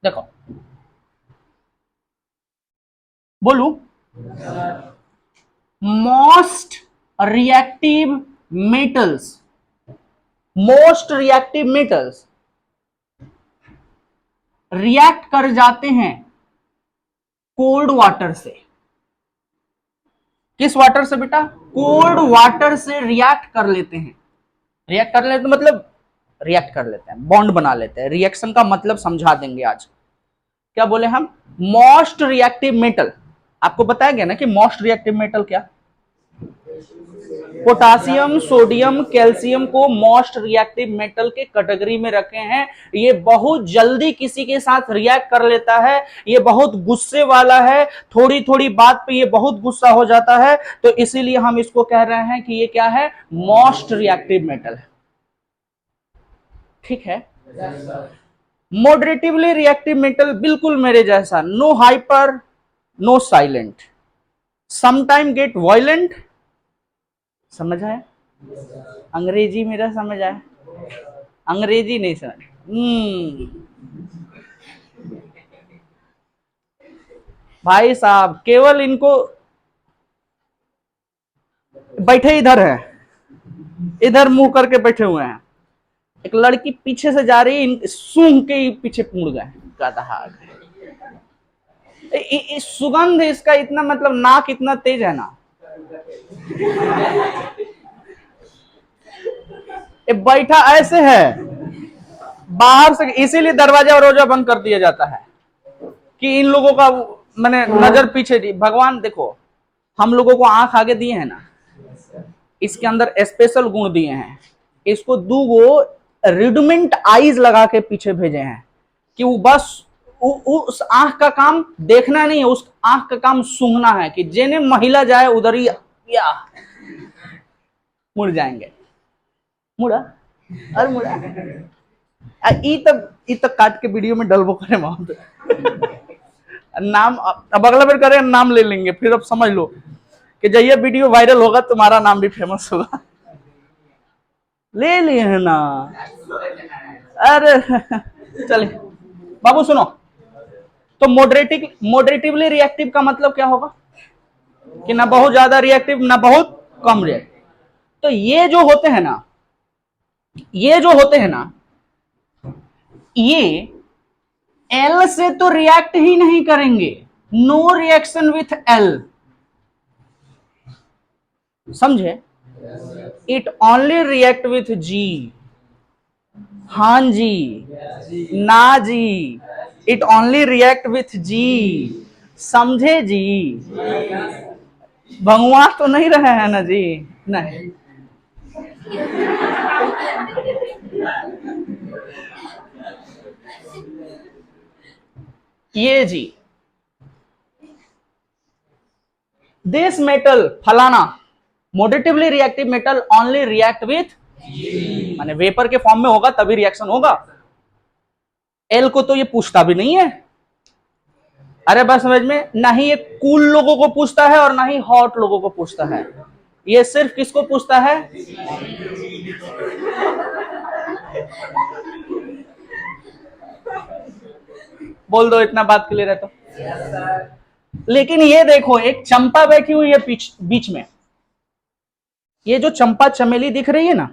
देखो बोलू, most reactive metals, most reactive metals react कर जाते हैं कोल्ड वाटर से। किस वाटर से बेटा? कोल्ड वाटर से रिएक्ट कर लेते हैं। रिएक्ट कर लेते मतलब रिएक्ट कर लेते हैं, बॉन्ड बना लेते हैं। रिएक्शन का मतलब समझा देंगे आज। क्या बोले हम? मोस्ट रिएक्टिव मेटल, आपको बताया गया ना कि मोस्ट रिएक्टिव मेटल क्या, पोटासियम, सोडियम, कैल्शियम को मोस्ट रिएक्टिव मेटल के कैटेगरी में रखे हैं। ये बहुत जल्दी किसी के साथ रिएक्ट कर लेता है, ये बहुत गुस्से वाला है, थोड़ी थोड़ी बात पे ये बहुत गुस्सा हो जाता है, तो इसीलिए हम इसको कह रहे हैं कि ये क्या है, मोस्ट रिएक्टिव मेटल है। ठीक है। मॉडरेटिवली रिएक्टिव मेटल बिल्कुल मेरे जैसा, no hyper, no silent, sometime get violent. समझ आया? अंग्रेजी मेरा समझ आया? अंग्रेजी नहीं समझ। भाई साहब केवल इनको, बैठे इधर है, इधर मुंह करके बैठे हुए हैं, एक लड़की पीछे से जा रही है, सूंघ के पीछे मुड़ गए, सुगंध इसका इतना, मतलब नाक इतना तेज है ना, ये बैठा ऐसे है बाहर से, इसीलिए दरवाजा और रोजा बंद कर दिया जाता है कि इन लोगों का मैंने नजर पीछे दी। भगवान देखो, हम लोगों को आंख आगे दिए हैं ना, इसके अंदर स्पेशल गुण दिए हैं, इसको दूगो रिडमेंट आईज लगा के पीछे भेजे हैं कि वो बस उस आंख का काम देखना नहीं है, उस आंख का काम सूंघना है कि जेने महिला जाए उधर ही या मुड़ जाएंगे, मुड़ा और मुड़ा। ई तब काट के वीडियो में डलबो करे बहुत नाम, अब अगला बार करें नाम ले लेंगे, फिर अब समझ लो कि जब ये वीडियो वायरल होगा तुम्हारा नाम भी फेमस होगा। ले लिए है ना, अरे चलिए बाबू सुनो, तो मॉडरेटिवली रिएक्टिव का मतलब क्या होगा कि ना बहुत ज्यादा रिएक्टिव ना बहुत कम रिएक्टिव। तो ये जो होते हैं ना, ये एल से तो रिएक्ट ही नहीं करेंगे, नो रिएक्शन विथ एल, समझे? इट ओनली रिएक्ट विथ जी, हाँ जी, ना जी, इट ओनली रिएक्ट विथ जी, समझे जी? भगवा तो नहीं रहे हैं ना जी? नहीं। ये जी, दिस मेटल फलाना moderately reactive metal only react with, माने वेपर के फॉर्म में होगा तभी रिएक्शन होगा। एल को तो ये पूछता भी नहीं है, अरे बस समझ में, ना ही ये कूल लोगों को पूछता है और ना ही हॉट लोगों को पूछता है, ये सिर्फ किसको पूछता है? बोल दो इतना बात क्लियर है तो। लेकिन ये देखो, एक चंपा बैठी हुई है बीच में, ये जो चंपा चमेली दिख रही है ना,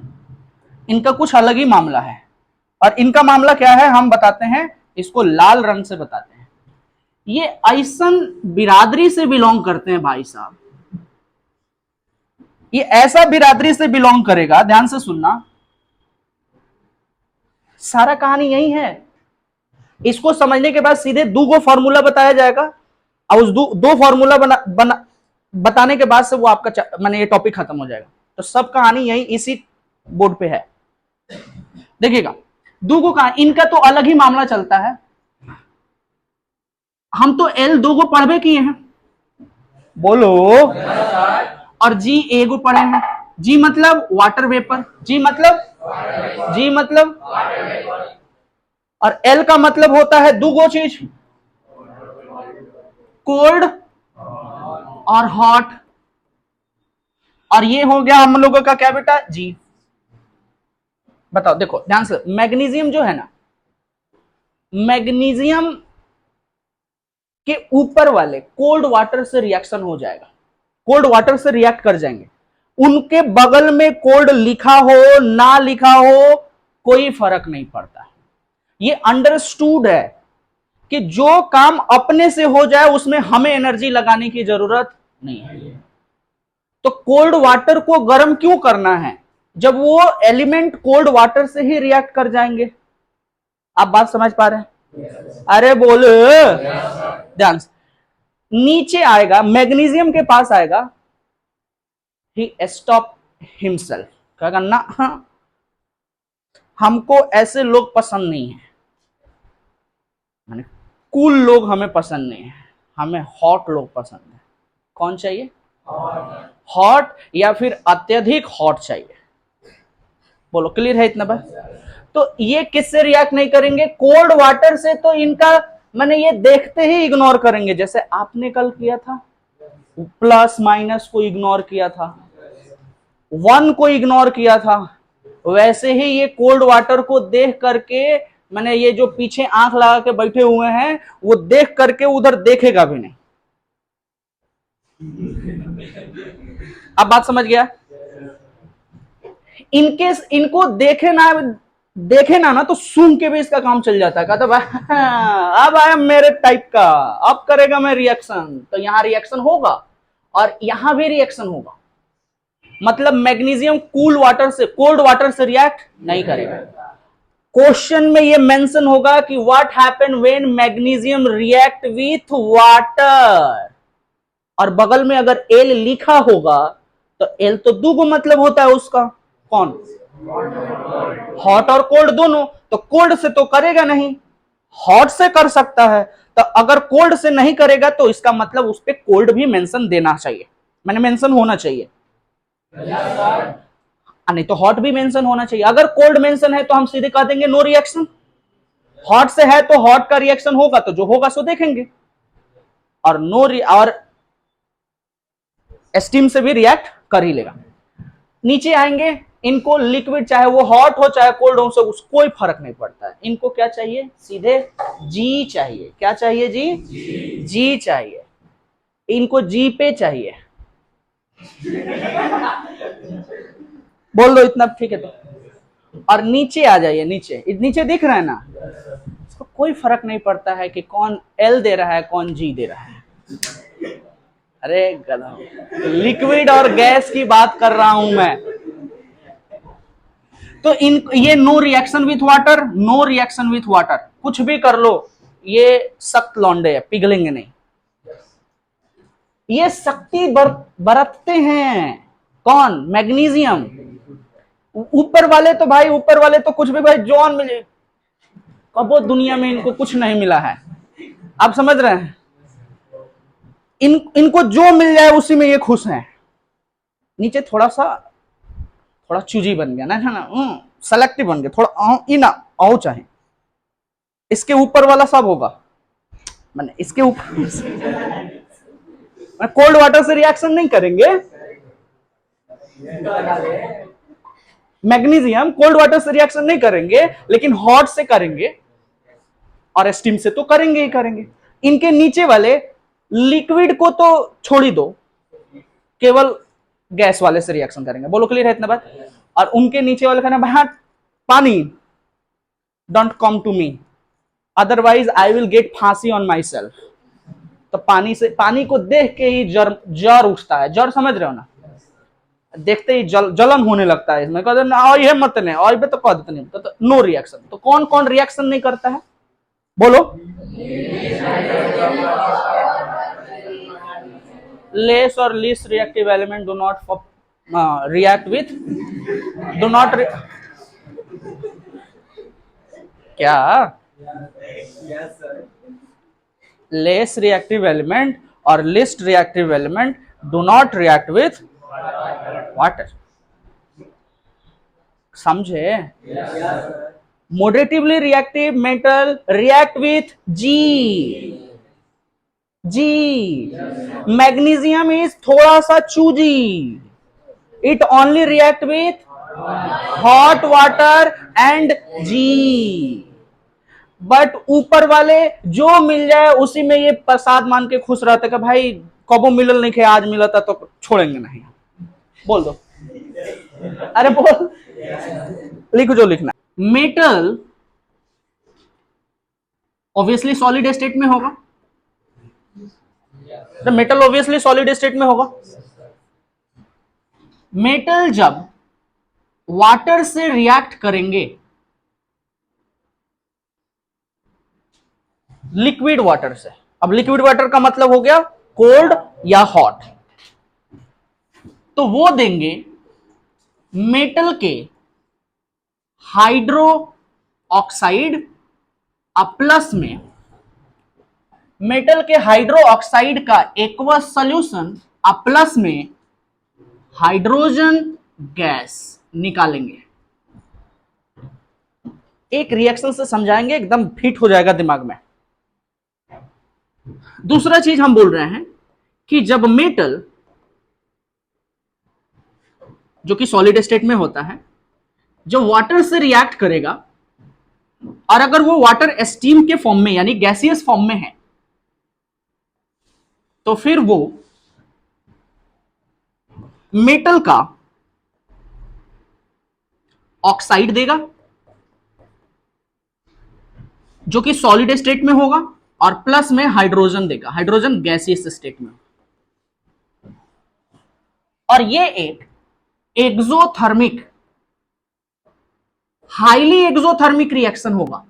इनका कुछ अलग ही मामला है। और इनका मामला क्या है हम बताते हैं, इसको लाल रंग से बताते हैं। ये ऐसन बिरादरी से बिलोंग करते हैं भाई साहब, ये ऐसा बिरादरी से बिलोंग करेगा, ध्यान से सुनना, सारा कहानी यही है। इसको समझने के बाद सीधे दो फॉर्मूला बताया जाएगा, और उस दो फॉर्मूला बताने के बाद से वो आपका माने ये टॉपिक खत्म हो जाएगा। तो सब कहानी यही इसी बोर्ड पे है, देखिएगा। दो का इनका तो अलग ही मामला चलता है, हम तो एल दो को पढ़वे किए हैं, बोलो, और जी एगो पढ़े हैं। जी मतलब वाटर वेपर, जी मतलब और एल का मतलब होता है दो चीज, कोल्ड और हॉट। और ये हो गया हम लोगों का क्या बेटा, जी। बताओ, देखो ध्यान से, मैग्नीशियम जो है ना, मैग्नीशियम के ऊपर वाले कोल्ड वाटर से रिएक्शन हो जाएगा, कोल्ड वाटर से रिएक्ट कर जाएंगे। उनके बगल में कोल्ड लिखा हो ना लिखा हो कोई फर्क नहीं पड़ता। ये अंडरस्टूड है कि जो काम अपने से हो जाए उसमें हमें एनर्जी लगाने की जरूरत नहीं है। तो कोल्ड वाटर को गर्म क्यों करना है, जब वो एलिमेंट कोल्ड वाटर से ही रिएक्ट कर जाएंगे। आप बात समझ पा रहे हैं? अरे बोलो ध्यान से। नीचे आएगा, मैग्नीशियम के पास आएगा, ही स्टॉप हिमसेल्फ, क्या करना, हाँ, हमको ऐसे लोग पसंद नहीं है, माने कूल लोग हमें पसंद नहीं है, हमें हॉट लोग पसंद है। कौन चाहिए? हॉट या फिर अत्यधिक हॉट चाहिए। बोलो क्लियर है इतना बात? तो ये किससे रिएक्ट नहीं करेंगे? कोल्ड वाटर से तो इनका मैंने ये देखते ही इग्नोर करेंगे, जैसे आपने कल किया था, प्लस माइनस को इग्नोर किया था, 1 को इग्नोर किया था, वैसे ही ये कोल्ड वाटर को देख करके मैंने ये जो पीछे आंख लगा के बैठे हुए हैं वो देख करके उधर देखेगा भी नहीं। अब बात समझ गया? इनके इनको देखे ना तो सूंघ के भी इसका काम चल जाता है, कहता अब आया मेरे टाइप का, अब करेगा मैं रिएक्शन, तो यहां रिएक्शन होगा और यहां भी रिएक्शन होगा। मतलब मैग्नीशियम कूल वाटर से, कोल्ड वाटर से रिएक्ट नहीं करेगा। क्वेश्चन में ये मेंशन होगा कि what happen when magnesium react with water, और बगल में अगर एल लिखा होगा तो एल तो दो मतलब होता है उसका, कौन? हॉट और कोल्ड दोनों। तो कोल्ड से तो करेगा नहीं, हॉट से कर सकता है, तो अगर कोल्ड से नहीं करेगा तो इसका मतलब उस पर कोल्ड भी मेंशन देना चाहिए, मैंने मेंशन होना चाहिए, नहीं तो हॉट भी मेंशन होना चाहिए। अगर कोल्ड मेंशन है तो हम सीधे कह देंगे नो रिएक्शन, हॉट से है तो हॉट का रिएक्शन होगा, तो जो होगा सो देखेंगे, और और स्टीम से भी रिएक्ट कर ही लेगा। नीचे आएंगे, इनको लिक्विड चाहे वो हॉट हो चाहे कोल्ड हो, से कोई फर्क नहीं पड़ता है। इनको क्या चाहिए? सीधे जी चाहिए। क्या चाहिए? जी, जी चाहिए। इनको जी पे चाहिए। बोल दो इतना, ठीक है। तो और नीचे आ जाइए, नीचे नीचे दिख रहा है ना, इसको कोई फर्क नहीं पड़ता है कि कौन एल दे रहा है कौन जी दे रहा है। अरे गधा, लिक्विड और गैस की बात कर रहा हूं मैं। तो ये no reaction with water, no reaction with water, कुछ भी कर लो, ये सख्त लौंडे है, पिघलेंगे नहीं। ये शक्ति बरतते हैं, कौन? मैग्नीशियम। ऊपर वाले तो भाई, ऊपर वाले तो कुछ भी भाई, जॉन मिले, कबो दुनिया में इनको कुछ नहीं मिला है। आप समझ रहे हैं? इनको जो मिल जाए उसी में ये खुश हैं। नीचे थोड़ा चूजी बन गया ना, है ना, सेलेक्टिव बन गया, थोड़ा इना आओ चाहे। इसके ऊपर वाला सब होगा, मैंने इसके ऊपर कोल्ड वाटर से रिएक्शन नहीं करेंगे, मैग्नीशियम कोल्ड वाटर से रिएक्शन नहीं करेंगे, लेकिन हॉट से करेंगे और स्टीम से तो करेंगे ही करेंगे। इनके नीचे वाले लिक्विड को तो छोड़ ही दो, केवल गैस वाले से रिएक्शन करेंगे। बोलो क्लियर है इतना बात? और उनके नीचे वाले का ना, पानी, don't come to me otherwise I will get फांसी ऑन माई सेल्फ। तो पानी को देख के ही जर उठता है, जर समझ रहे हो ना, देखते ही जलन होने लगता है इसमें, कहते हैं ये मत नहीं, और तो कह देते नहीं, तो नो रिएक्शन। तो कौन कौन रिएक्शन नहीं करता है? बोलो। लेस और least reactive element do not react with, do not क्या? लेस रिएक्टिव एलिमेंट और least reactive element do not react with water. समझे? Moderately reactive metal react with जी। मैग्नीशियम इज थोड़ा सा choosy, it only react with hot water and जी। बट ऊपर वाले जो मिल जाए उसी में ये प्रसाद मान के खुश रहते कि भाई कबो मिलल नहीं खे, आज मिला था तो छोड़ेंगे नहीं। बोल दो, अरे बोल, लिखो जो लिखना। मेटल ऑब्वियसली सॉलिड स्टेट में होगा, तो मेटल ऑब्वियसली सॉलिड स्टेट में होगा। मेटल जब वाटर से रिएक्ट करेंगे, लिक्विड वाटर से, अब लिक्विड वाटर का मतलब हो गया कोल्ड या हॉट, तो वो देंगे मेटल के हाइड्रो ऑक्साइड प्लस में मेटल के हाइड्रो ऑक्साइड का एक्वस सॉल्यूशन प्लस में हाइड्रोजन गैस निकालेंगे। एक रिएक्शन से समझाएंगे, एकदम फिट हो जाएगा दिमाग में। दूसरा चीज हम बोल रहे हैं कि जब मेटल जो कि सॉलिड स्टेट में होता है, जो वाटर से रिएक्ट करेगा, और अगर वो वाटर स्टीम के फॉर्म में यानी गैसियस फॉर्म में है, तो फिर वो मेटल का ऑक्साइड देगा जो कि सॉलिड स्टेट में होगा, और प्लस में हाइड्रोजन देगा, हाइड्रोजन गैसियस स्टेट में। और ये एक एक्सोथर्मिक, हाईली एक्सोथर्मिक रिएक्शन होगा,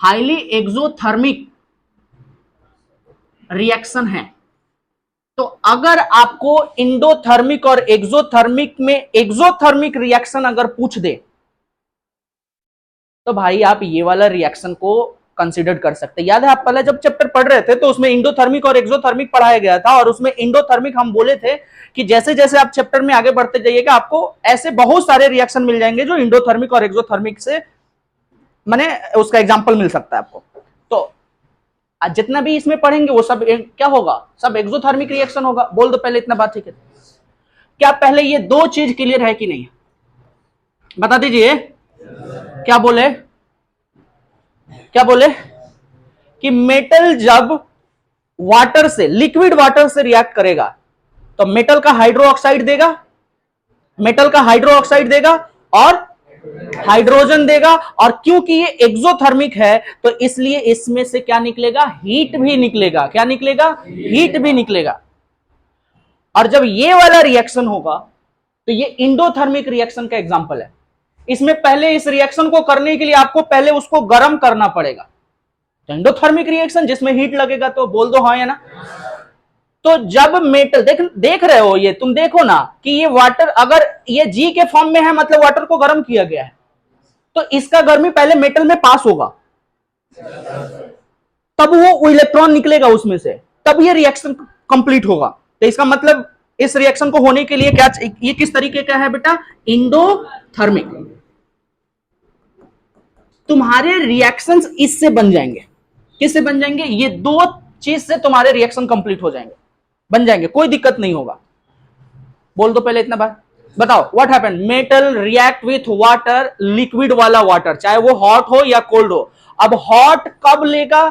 हाईली एक्सोथर्मिक रिएक्शन है। तो अगर आपको इंडोथर्मिक और एक्सोथर्मिक में एक्सोथर्मिक रिएक्शन अगर पूछ दे, तो भाई आप ये वाला रिएक्शन को कंसीडर कर सकते हैं। याद है आप पहले जब चैप्टर पढ़ रहे थे तो उसमें इंडोथर्मिक और एक्सोथर्मिक पढ़ाया गया था, और उसमें इंडोथर्मिक हम बोले थे कि जैसे जैसे आप चैप्टर में आगे बढ़ते जाइएगा आपको ऐसे बहुत सारे रिएक्शन मिल जाएंगे जो इंडोथर्मिक और एक्सोथर्मिक से माने उसका एग्जांपल मिल सकता है आपको। तो आज जितना भी इसमें पढ़ेंगे वो सब क्या होगा, सब एक्सोथर्मिक रिएक्शन होगा। बोल दो पहले इतना बात, ठीक है? क्या पहले ये दो चीज क्लियर है कि नहीं, बता दीजिए। क्या बोले, क्या बोले कि मेटल जब वाटर से, लिक्विड वाटर से रिएक्ट करेगा तो मेटल का हाइड्रो ऑक्साइड देगा, मेटल का हाइड्रो ऑक्साइड देगा और हाइड्रोजन देगा। और क्योंकि ये एक्सोथर्मिक है तो इसलिए इसमें से क्या निकलेगा, हीट भी निकलेगा। क्या निकलेगा, हीट भी निकलेगा। और जब ये वाला रिएक्शन होगा तो ये इंडोथर्मिक रिएक्शन का एग्जांपल है। इसमें पहले इस रिएक्शन को करने के लिए आपको पहले उसको गर्म करना पड़ेगा। तो इंडोथर्मिक रिएक्शन जिसमें हीट लगेगा, तो बोल दो हाँ या ना। तो जब मेटल देख रहे हो, ये तुम देखो ना कि ये वाटर अगर ये जी के फॉर्म में है मतलब वाटर को गर्म किया गया है, तो इसका गर्मी पहले मेटल में पास होगा, तब वो इलेक्ट्रॉन निकलेगा उसमें से, तब ये रिएक्शन कंप्लीट होगा। तो इसका मतलब इस रिएक्शन को होने के लिए क्या, ये किस तरीके का है बेटा, इंडोथर्मिक। तुम्हारे रिएक्शंस इससे बन जाएंगे। किससे बन जाएंगे, ये दो चीज से तुम्हारे रिएक्शन कंप्लीट हो जाएंगे, बन जाएंगे, कोई दिक्कत नहीं होगा। बोल दो पहले इतना बात, बताओ what happened, metal react with water, liquid वाला वाटर, चाहे वो हॉट हो या कोल्ड हो। अब हॉट कब लेगा,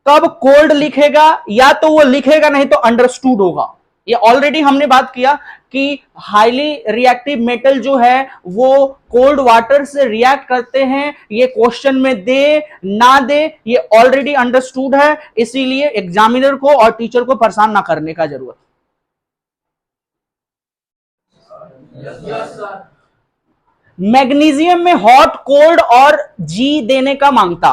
कब कोल्ड लिखेगा, या तो वो लिखेगा नहीं तो अंडरस्टूड होगा। ये ऑलरेडी हमने बात किया कि हाईली रिएक्टिव मेटल जो है वो कोल्ड वाटर से रिएक्ट करते हैं। ये क्वेश्चन में दे ना दे ये ऑलरेडी अंडरस्टूड है, इसीलिए एग्जामिनर को और टीचर को परेशान ना करने का जरूरत। मैग्नीशियम में हॉट, कोल्ड और जी देने का मांगता,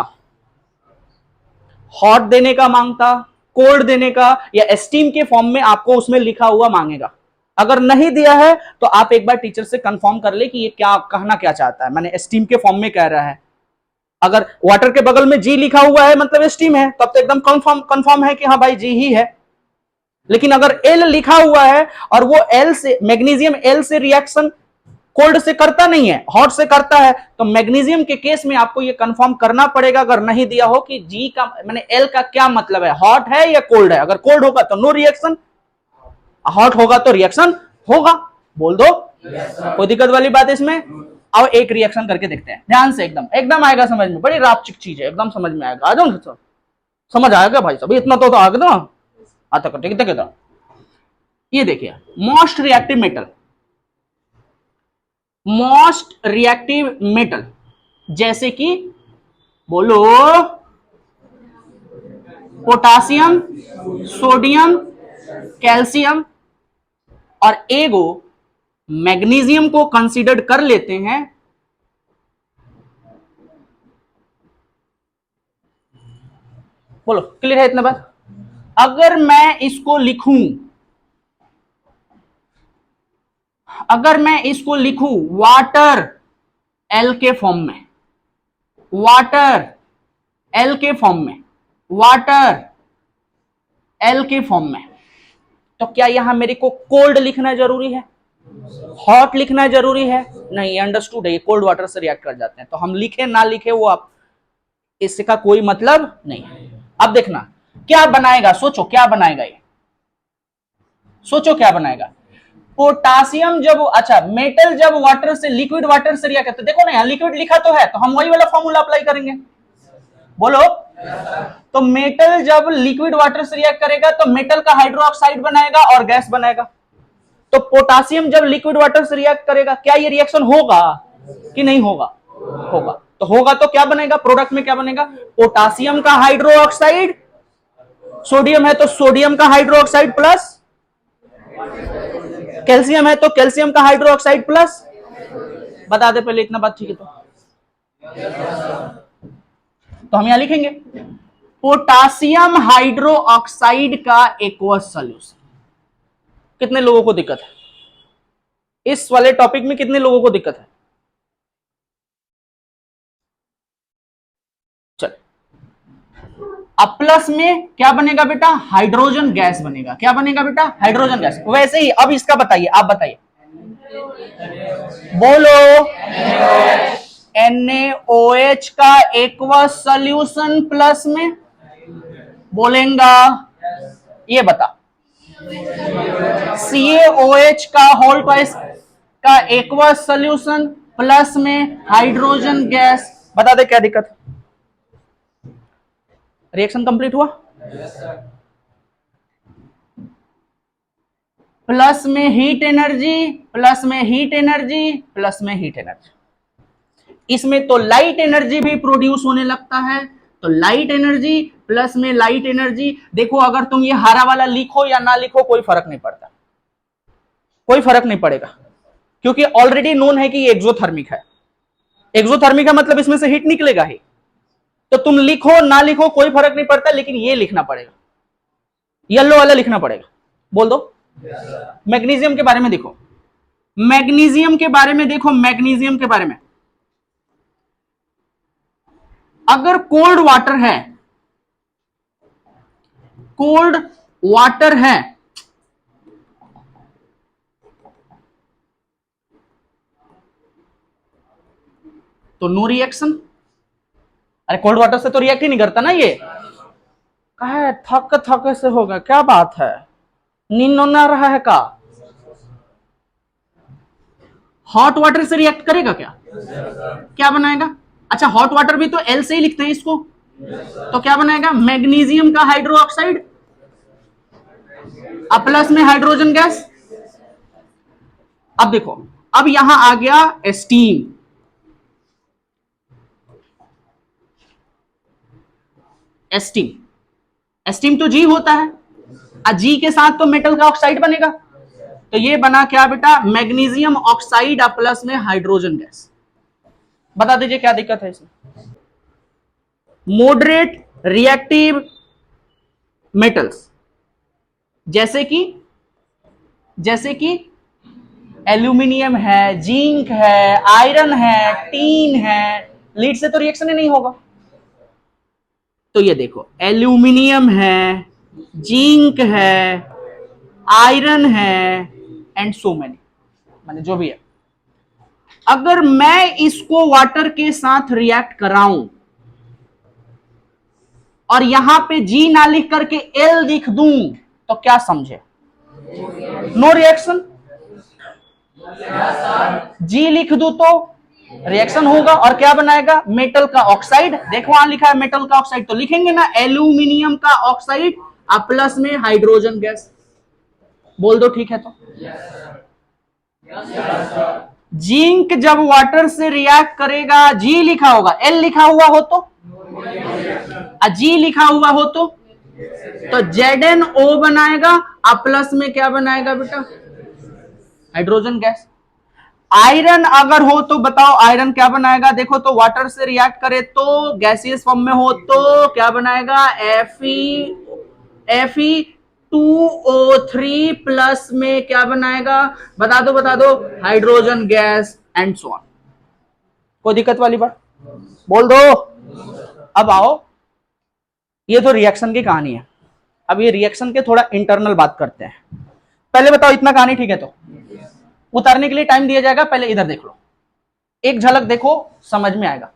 हॉट देने का मांगता, कोल्ड देने का, या स्टीम के फॉर्म में आपको उसमें लिखा हुआ मांगेगा। अगर नहीं दिया है तो आप एक बार टीचर से कंफर्म कर ले कि ये क्या कहना क्या चाहता है, मैंने स्टीम के फॉर्म में कह रहा है। अगर वाटर के बगल में जी लिखा हुआ है मतलब स्टीम है, तब तो एकदम कंफर्म है कि हाँ भाई जी ही है। लेकिन अगर एल लिखा हुआ है और वो एल से, मैग्नीशियम एल से रिएक्शन कोल्ड से करता नहीं है, हॉट से करता है, तो मैग्नीशियम के केस में आपको ये कंफर्म करना पड़ेगा अगर नहीं दिया हो कि जी का माने एल का क्या मतलब है, हॉट है या कोल्ड है। अगर कोल्ड होगा तो नो रिएक्शन, हॉट होगा तो रिएक्शन होगा। बोल दो कोई दिक्कत वाली बात है इसमें। आओ एक रिएक्शन करके देखते हैं ध्यान से, एकदम एकदम आएगा समझ में, बड़ी रापचिक चीज है, एकदम समझ में आएगा। आ जाओ समझ आएगा भाई सब, इतना तो आ गया ना आता करते कितना। ये देखिए most reactive metal, most reactive metal जैसे कि बोलो पोटासियम, सोडियम, कैल्शियम और एगो मैग्नीशियम को कंसीडर कर लेते हैं। बोलो क्लियर है इतना बात। अगर मैं इसको लिखूं, अगर मैं इसको लिखूं वाटर एल के फॉर्म में, वाटर एल के फॉर्म में, वाटर एल के फॉर्म में, तो क्या यहां मेरे को कोल्ड लिखना जरूरी है, हॉट लिखना जरूरी है? नहीं, अंडरस्टूड है, ये कोल्ड वाटर से रिएक्ट कर जाते हैं, तो हम लिखे ना लिखे वो आप, इसका कोई मतलब नहीं। अब देखना क्या बनाएगा, सोचो क्या बनाएगा ये, सोचो क्या बनाएगा। पोटासियम जब, अच्छा मेटल जब वाटर से, लिक्विड वाटर से रिएक्ट करते, देखो ना यहाँ लिक्विड लिखा तो है, तो हम वही वाला फॉर्मूला अप्लाई करेंगे, बोलो। तो मेटल जब लिक्विड वाटर से रिएक्ट करेगा तो मेटल का हाइड्रोक्साइड बनाएगा और गैस बनाएगा। तो पोटासियम जब लिक्विड वाटर से रिएक्ट करेगा, क्या ये रिएक्शन होगा कि नहीं होगा? होगा। तो होगा तो क्या बनेगा, प्रोडक्ट में क्या बनेगा? पोटासियम का हाइड्रोक्साइड, सोडियम है तो सोडियम का हाइड्रोक्साइड प्लस कैल्शियम है तो कैल्शियम का हाइड्रोक्साइड प्लस, बता दे पहले इतना बात, ठीक है? तो हम यहां लिखेंगे पोटासियम हाइड्रोक्साइड का एक्वस सॉल्यूशन। कितने लोगों को दिक्कत है इस वाले टॉपिक में? कितने लोगों को दिक्कत है? चल, अब प्लस में क्या बनेगा बेटा? हाइड्रोजन गैस बनेगा। क्या बनेगा बेटा? Hydrogen gas. वैसे ही अब इसका बताइए, आप बताइए, बोलो। NaOH का एक्वस सॉल्यूशन प्लस में बोलेगा, ये बता। CaOH का होल ट्वाइस का एक्वस सॉल्यूशन प्लस में हाइड्रोजन गैस, बता दे क्या दिक्कत? रिएक्शन कंप्लीट हुआ? प्लस में हीट एनर्जी, प्लस में हीट एनर्जी, प्लस में हीट एनर्जी। इसमें तो लाइट एनर्जी भी प्रोड्यूस होने लगता है, तो लाइट एनर्जी प्लस में लाइट एनर्जी। देखो अगर तुम ये हरा वाला लिखो या ना लिखो कोई फर्क नहीं पड़ता, कोई फर्क नहीं पड़ेगा, क्योंकि ऑलरेडी नोन है कि ये एक्सोथर्मिक है। एक्सोथर्मिक का मतलब इसमें से हीट निकलेगा ही, तो तुम लिखो ना लिखो कोई फर्क नहीं पड़ता, लेकिन ये लिखना पड़ेगा, येलो वाला लिखना पड़ेगा। बोल दो। मैग्नीशियम के बारे में देखो, मैग्नीशियम के बारे में देखो, मैग्नीशियम के बारे में अगर कोल्ड वाटर है, कोल्ड वाटर है, तो नो रिएक्शन। अरे कोल्ड वाटर से तो रिएक्ट ही नहीं करता ना ये, कहे थक थक से होगा, क्या बात है, नींद ना रहा है का? हॉट वाटर से रिएक्ट करेगा क्या? क्या बनाएगा? अच्छा हॉट वाटर भी तो एल से ही लिखते हैं इसको, तो क्या बनाएगा? मैग्नीशियम का हाइड्रोक्साइड प्लस में हाइड्रोजन गैस। अब देखो, अब यहां आ गया स्टीम। स्टीम, स्टीम तो जी होता है, जी के साथ तो मेटल का ऑक्साइड बनेगा, तो ये बना क्या बेटा? मैग्नीशियम ऑक्साइड प्लस में हाइड्रोजन गैस। बता दीजिए क्या दिक्कत है इसमें? मॉडरेट रिएक्टिव मेटल्स जैसे कि एल्यूमिनियम है, जिंक है, आयरन है, टीन है, लीड से तो रिएक्शन ही नहीं होगा। तो ये देखो एल्यूमिनियम है, जिंक है, आयरन है एंड सो मेनी, माने जो भी है। अगर मैं इसको वाटर के साथ रिएक्ट कराऊं और यहां पे जी ना लिख करके एल लिख दूं, तो क्या समझे? No reaction. जी लिख दूं तो रिएक्शन होगा, और क्या बनाएगा? मेटल का ऑक्साइड। देखो वहां लिखा है मेटल का ऑक्साइड, तो लिखेंगे ना एल्यूमिनियम का ऑक्साइड प्लस में हाइड्रोजन गैस। बोल दो ठीक है तो। जिंक जब वाटर से रिएक्ट करेगा, जी लिखा होगा, एल लिखा हुआ हो तो, जी लिखा हुआ हो तो ZnO बनाएगा, प्लस में क्या बनाएगा बेटा? Hydrogen gas. आयरन अगर हो तो बताओ आयरन क्या बनाएगा? देखो तो वाटर से रिएक्ट करे तो गैसियस फॉर्म में हो तो क्या बनाएगा? Fe2O3 प्लस में क्या बनाएगा, बता दो बता दो, hydrogen gas and so on. कोई दिक्कत वाली बात बोल दो। अब आओ, ये तो रिएक्शन की कहानी है। अब ये रिएक्शन के थोड़ा इंटरनल बात करते हैं। पहले बताओ इतना कहानी ठीक है, तो उतारने के लिए टाइम दिया जाएगा, पहले इधर देख लो, एक झलक देखो समझ में आएगा।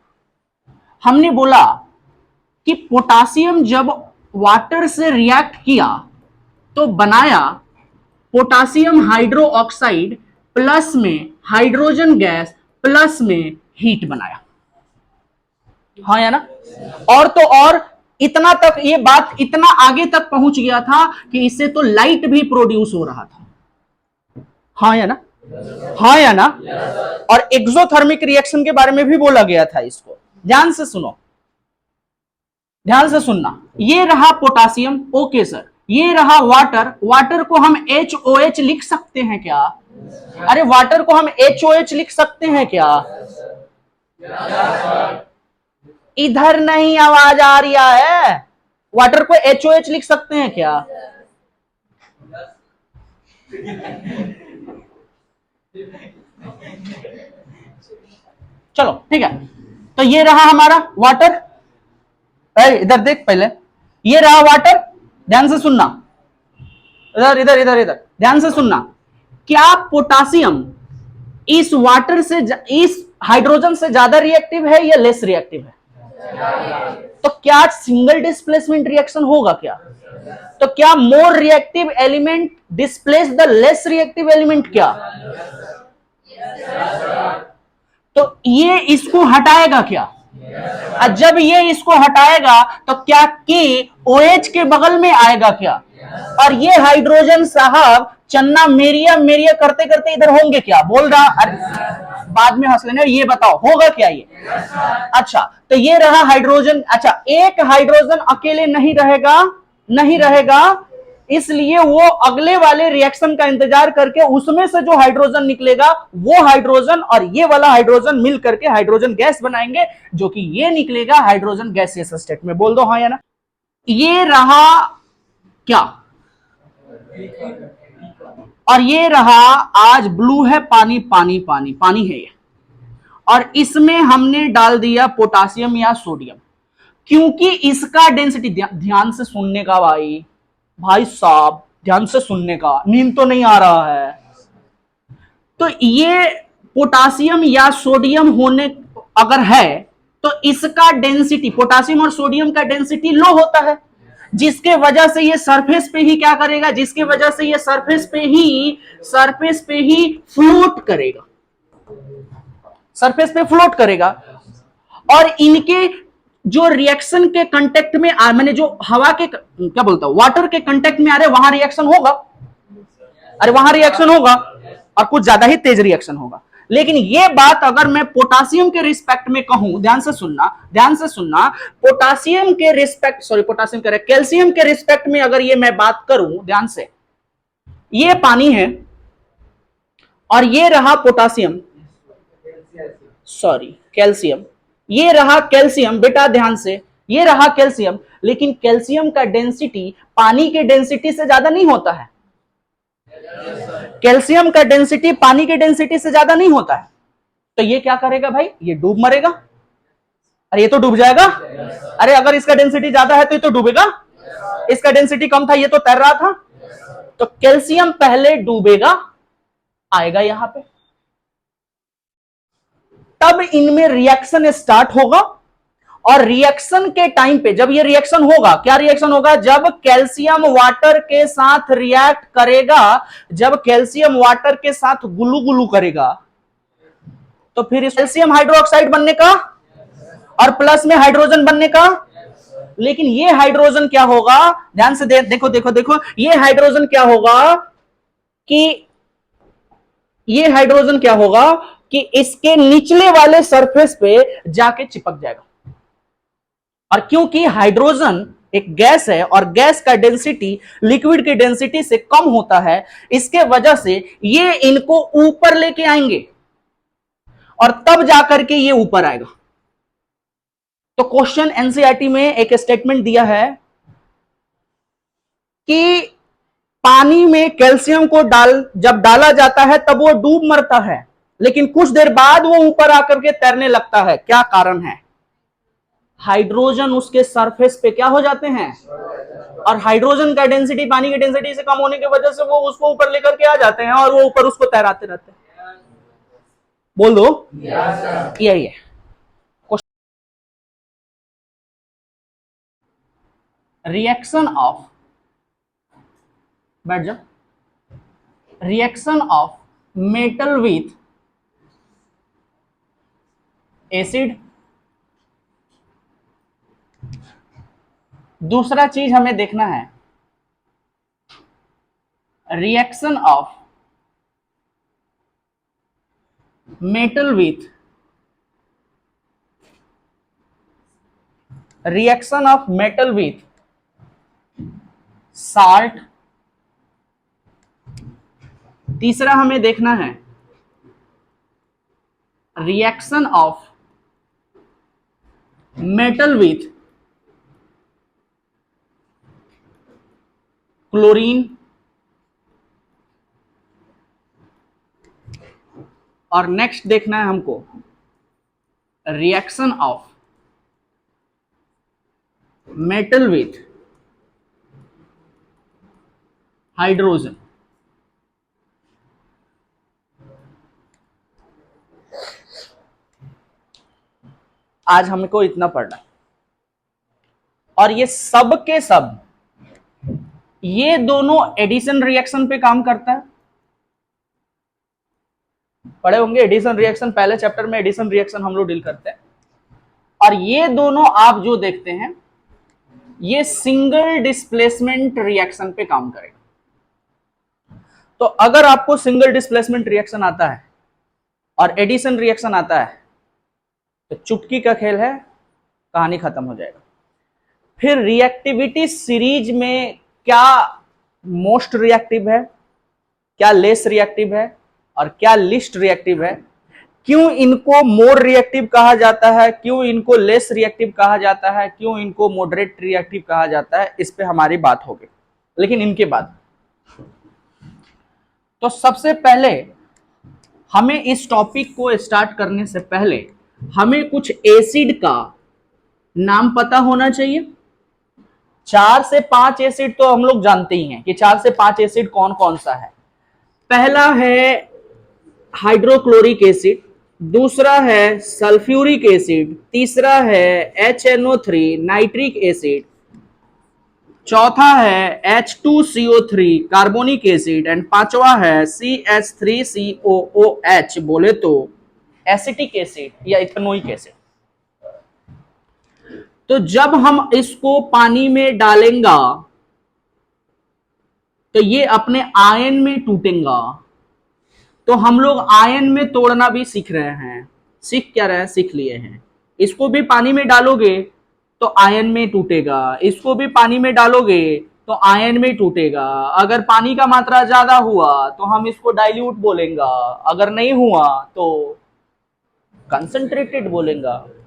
हमने बोला कि पोटासियम जब वाटर से रिएक्ट किया तो बनाया पोटासियम हाइड्रो ऑक्साइड प्लस में हाइड्रोजन गैस प्लस में हीट बनाया, हाँ या ना। और तो और इतना तक, ये बात इतना आगे तक पहुंच गया था कि इससे तो लाइट भी प्रोड्यूस हो रहा था, हाँ या ना, हाँ या ना। और एक्सोथर्मिक रिएक्शन के बारे में भी बोला गया था। इसको ध्यान से सुनो, ध्यान से सुनना। ये रहा पोटासियम, ओके सर। ये रहा वाटर, वाटर को हम HOH लिख सकते हैं क्या? अरे वाटर को हम HOH लिख सकते हैं क्या? इधर नहीं आवाज आ रही है। वाटर को HOH लिख सकते हैं क्या? चलो ठीक है, तो ये रहा हमारा वाटर। इधर देख पहले, ये रहा वाटर, ध्यान से सुनना, इधर इधर इधर इधर ध्यान से सुनना। क्या पोटासियम इस वाटर से, इस हाइड्रोजन से ज्यादा रिएक्टिव है या लेस रिएक्टिव है? तो क्या सिंगल डिस्प्लेसमेंट रिएक्शन होगा क्या? तो क्या more reactive element displace the less reactive element क्या? तो ये इसको हटाएगा क्या? जब ये इसको हटाएगा तो क्या के OH के बगल में आएगा क्या? और ये हाइड्रोजन साहब चन्ना मेरिया मेरिया करते करते इधर होंगे क्या? बोल रहा, अरे बाद में हंस लेने, ये बताओ होगा क्या ये? अच्छा, तो ये रहा हाइड्रोजन। अच्छा, एक हाइड्रोजन अकेले नहीं रहेगा, नहीं रहेगा, इसलिए वो अगले वाले रिएक्शन का इंतजार करके उसमें से जो हाइड्रोजन निकलेगा वो हाइड्रोजन और ये वाला हाइड्रोजन मिल करके हाइड्रोजन गैस बनाएंगे, जो कि ये निकलेगा हाइड्रोजन गैसियस स्टेट में। बोल दो हाँ या ना। ये रहा क्या, और ये रहा, आज ब्लू है, पानी पानी पानी पानी है ये, और इसमें हमने डाल दिया पोटासियम या सोडियम, क्योंकि इसका डेंसिटी, ध्यान से सुनने का भाई, भाई साहब ध्यान से सुनने का, नींद तो नहीं आ रहा है। तो ये पोटासियम या सोडियम होने अगर है तो इसका डेंसिटी, पोटासियम और सोडियम का डेंसिटी लो होता है, जिसके वजह से ये सरफेस पे ही क्या करेगा, जिसके वजह से ये सरफेस पे ही फ्लोट करेगा, सरफेस पे फ्लोट करेगा। और इनके जो रिएक्शन के कांटेक्ट में मैंने जो हवा के क्या बोलता हूं, वाटर के कांटेक्ट में आ रहे, वहां रिएक्शन होगा, अरे वहां रिएक्शन होगा, और कुछ ज्यादा ही तेज रिएक्शन होगा। लेकिन ये बात अगर मैं पोटासियम के रिस्पेक्ट में कहूं, ध्यान से सुनना, ध्यान से सुनना, पोटासियम के रिस्पेक्ट, सॉरी पोटासियम कह, कैल्शियम के रिस्पेक्ट में अगर ये मैं बात करूं, ध्यान से, ये पानी है और ये रहा पोटासियम, सॉरी कैल्शियम, ये रहा कैल्शियम, बेटा ध्यान से, ये रहा कैल्शियम, लेकिन कैल्शियम का डेंसिटी पानी के डेंसिटी से ज्यादा नहीं होता है। कैल्शियम का डेंसिटी पानी के डेंसिटी से ज्यादा नहीं होता है। तो ये क्या करेगा भाई, ये डूब मरेगा। अरे ये तो डूब जाएगा। अरे अगर इसका डेंसिटी ज्यादा है तो ये तो डूबेगा, इसका डेंसिटी कम था, ये तो तैर रहा था। तो कैल्शियम पहले डूबेगा, आएगा यहां पे, तब इनमें रिएक्शन स्टार्ट होगा। और रिएक्शन के टाइम पे जब ये रिएक्शन होगा, क्या रिएक्शन होगा, जब कैल्शियम वाटर के साथ रिएक्ट करेगा, जब कैल्शियम वाटर के साथ गुलू गुलू करेगा, तो फिर कैल्शियम हाइड्रोक्साइड बनने का और प्लस में हाइड्रोजन बनने का। लेकिन ये हाइड्रोजन क्या होगा, ध्यान से देखो देखो देखो, ये हाइड्रोजन क्या होगा कि, ये हाइड्रोजन क्या होगा कि इसके निचले वाले सरफेस पे जाके चिपक जाएगा। और क्योंकि हाइड्रोजन एक गैस है और गैस का डेंसिटी लिक्विड की डेंसिटी से कम होता है, इसके वजह से ये इनको ऊपर लेके आएंगे और तब जाकर के ये ऊपर आएगा। तो क्वेश्चन एनसीईआरटी में एक स्टेटमेंट दिया है, कि पानी में कैल्शियम को जब डाला जाता है तब वो डूब मरता है, लेकिन कुछ देर बाद वो ऊपर आकर के तैरने लगता है। क्या कारण है? हाइड्रोजन उसके सरफेस पे क्या हो जाते हैं, और हाइड्रोजन का डेंसिटी पानी की डेंसिटी से कम होने की वजह से वो उसको ऊपर लेकर के आ जाते हैं और वो ऊपर उसको तैराते रहते हैं। बोल दो यही है। रिएक्शन ऑफ, बैठ जाओ, reaction of metal with acid. दूसरा चीज हमें देखना है, reaction of metal with, reaction of metal with salt. तीसरा हमें देखना है reaction of metal with chlorine. और नेक्स्ट देखना है हमको reaction of metal with hydrogen. आज हमको इतना पढ़ना है, और ये सब के सब ये दोनों एडिशन रिएक्शन पे काम करता है। पढ़े होंगे एडिशन रिएक्शन, पहले चैप्टर में एडिशन रिएक्शन हम लोग डील करते हैं। और ये दोनों आप जो देखते हैं ये सिंगल डिस्प्लेसमेंट रिएक्शन पे काम करेगा। तो अगर आपको सिंगल डिस्प्लेसमेंट रिएक्शन आता है और एडिशन रिएक्शन आता है तो चुटकी का खेल है, कहानी खत्म हो जाएगा। फिर रिएक्टिविटी सीरीज में क्या मोस्ट रिएक्टिव है, क्या लेस रिएक्टिव है, और क्या लिस्ट रिएक्टिव है, क्यों इनको मोर रिएक्टिव कहा जाता है, क्यों इनको लेस रिएक्टिव कहा जाता है, क्यों इनको मॉडरेट रिएक्टिव कहा जाता है, इस पे हमारी बात होगी। लेकिन इनके बाद तो सबसे पहले हमें इस टॉपिक को स्टार्ट करने से पहले हमें कुछ एसिड का नाम पता होना चाहिए। 4 से 5 एसिड तो हम लोग जानते ही हैं कि 4 से 5 एसिड कौन कौन सा है। पहला है हाइड्रोक्लोरिक एसिड, दूसरा है सल्फ्यूरिक एसिड, तीसरा है HNO3 नाइट्रिक एसिड, चौथा है H2CO3 कार्बोनिक एसिड, एंड पांचवा है CH3COOH बोले तो एसिटिक एसिड या इथेनोइक एसिड। तो जब हम इसको पानी में डालेंगे तो ये अपने आयन में टूटेगा। तो हम लोग आयन में तोड़ना भी सीख रहे हैं। सीख क्या रहे हैं? सीख लिए हैं। इसको भी पानी में डालोगे तो आयन में टूटेगा, इसको भी पानी में डालोगे तो आयन में टूटेगा। अगर पानी का मात्रा ज्यादा हुआ तो हम इसको डाइल्यूट बोलेंगे, अगर नहीं हुआ तो कंसंट्रेटेड बोलेंगे।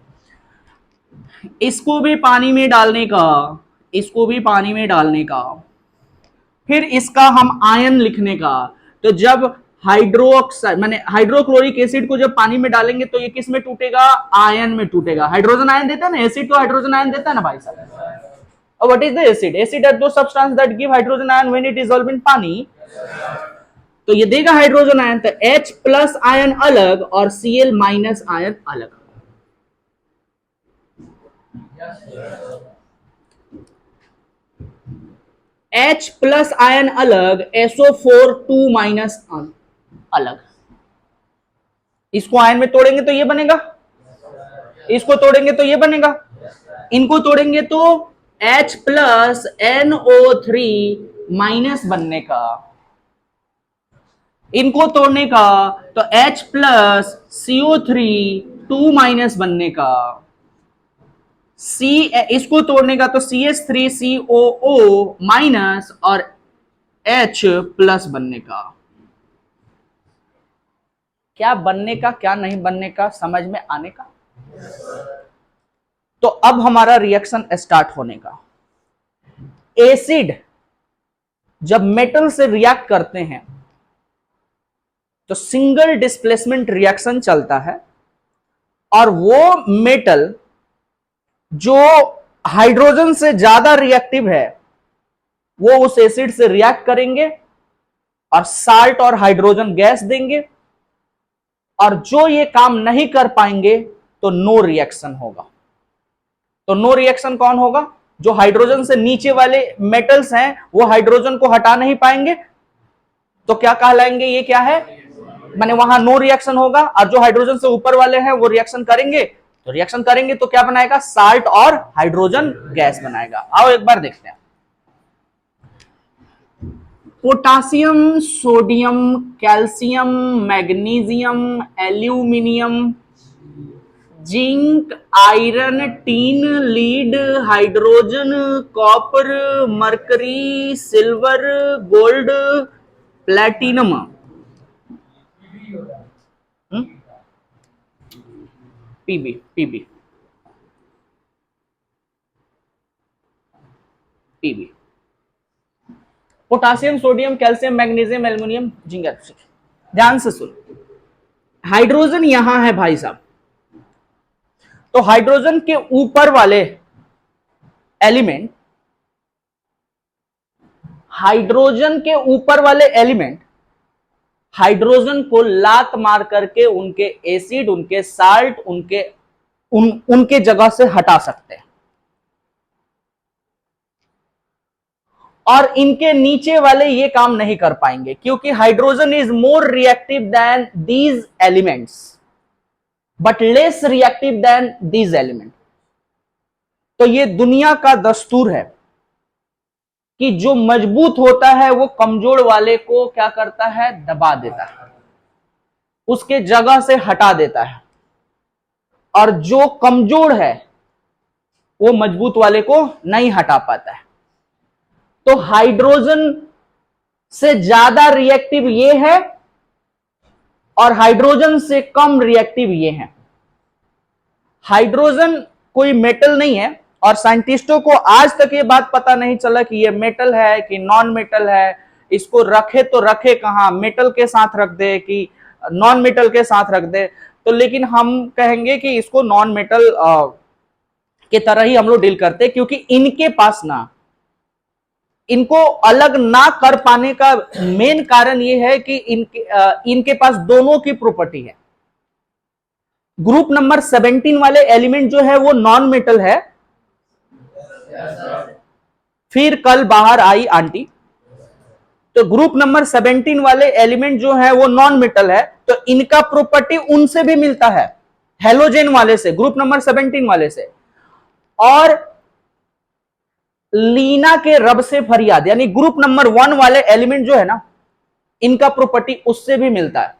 इसको भी पानी में डालने का, इसको भी पानी में डालने का, फिर इसका हम आयन लिखने का। तो जब हाइड्रोक्साइड माने हाइड्रोक्लोरिक एसिड को जब पानी में डालेंगे तो ये किस में टूटेगा? आयन में टूटेगा। हाइड्रोजन आयन देता है ना, एसिड तो हाइड्रोजन आयन देता है ना भाई साहब। और what is the acid? Acid are दो substances that give hydrogen ion when it dissolve in pani. तो ये देगा हाइड्रोजन आयन, तो H प्लस आयन अलग और Cl माइनस आयन अलग। H प्लस आयन अलग, SO4 2 माइनस अलग। इसको आयन में तोड़ेंगे तो ये बनेगा, इसको तोड़ेंगे तो ये बनेगा, इनको तोड़ेंगे तो H प्लस NO3 माइनस बनने का, इनको तोड़ने का तो H प्लस CO3 2 माइनस बनने का, इसको तोड़ने का तो CH3COO माइनस और H प्लस बनने का। क्या बनने का, क्या नहीं बनने का, समझ में आने का। तो अब हमारा रिएक्शन स्टार्ट होने का। एसिड जब मेटल से रिएक्ट करते हैं तो सिंगल डिस्प्लेसमेंट रिएक्शन चलता है, और वो मेटल जो हाइड्रोजन से ज्यादा रिएक्टिव है वो उस एसिड से रिएक्ट करेंगे और साल्ट और हाइड्रोजन गैस देंगे, और जो ये काम नहीं कर पाएंगे तो नो रिएक्शन होगा। तो नो रिएक्शन कौन होगा? जो हाइड्रोजन से नीचे वाले मेटल्स हैं वो हाइड्रोजन को हटा नहीं पाएंगे, तो क्या कहलाएंगे? ये क्या है? माने वहां नो रिएक्शन होगा, और जो हाइड्रोजन से ऊपर वाले हैं वो रिएक्शन करेंगे, तो रिएक्शन करेंगे तो क्या बनाएगा? साल्ट और हाइड्रोजन गैस बनाएगा। आओ एक बार देखते हैं। Potassium, sodium, calcium, magnesium, aluminium, zinc, iron, tin, lead, hydrogen, copper, mercury, silver, gold, platinum, PB, PB, PB, potassium, sodium, calcium, magnesium, aluminium, zinc. ध्यान से सुन, हाइड्रोजन यहां है भाई साहब, तो हाइड्रोजन के ऊपर वाले एलिमेंट, हाइड्रोजन के ऊपर वाले एलिमेंट हाइड्रोजन को लात मार करके उनके एसिड, उनके साल्ट, उनके जगह से हटा सकते हैं, और इनके नीचे वाले ये काम नहीं कर पाएंगे, क्योंकि hydrogen is more reactive then these elements but less reactive then these element. तो ये दुनिया का दस्तूर है कि जो मजबूत होता है वो कमजोर वाले को क्या करता है? दबा देता है, उसके जगह से हटा देता है, और जो कमजोर है वो मजबूत वाले को नहीं हटा पाता है। तो हाइड्रोजन से ज्यादा रिएक्टिव ये है और हाइड्रोजन से कम रिएक्टिव ये है। हाइड्रोजन कोई मेटल नहीं है, और साइंटिस्टों को आज तक ये बात पता नहीं चला कि ये मेटल है कि नॉन मेटल है, इसको रखे तो रखे कहां, मेटल के साथ रख दे कि नॉन मेटल के साथ रख दे। तो लेकिन हम कहेंगे कि इसको नॉन मेटल के तरह ही हम लोग डील करते, क्योंकि इनके पास ना, इनको अलग ना कर पाने का मेन कारण यह है कि इनके पास दोनों की प्रॉपर्टी है। ग्रुप नंबर 17 वाले एलिमेंट जो है वो नॉन मेटल है। फिर कल बाहर आई आंटी, तो ग्रुप नंबर 17 वाले एलिमेंट जो है वो नॉन मेटल है, तो इनका प्रॉपर्टी उनसे भी मिलता है, हेलोजेन वाले से, ग्रुप नंबर 17 वाले से। और लीना के रब से फरियाद, यानी ग्रुप नंबर 1 वाले एलिमेंट जो है ना, इनका प्रॉपर्टी उससे भी मिलता है।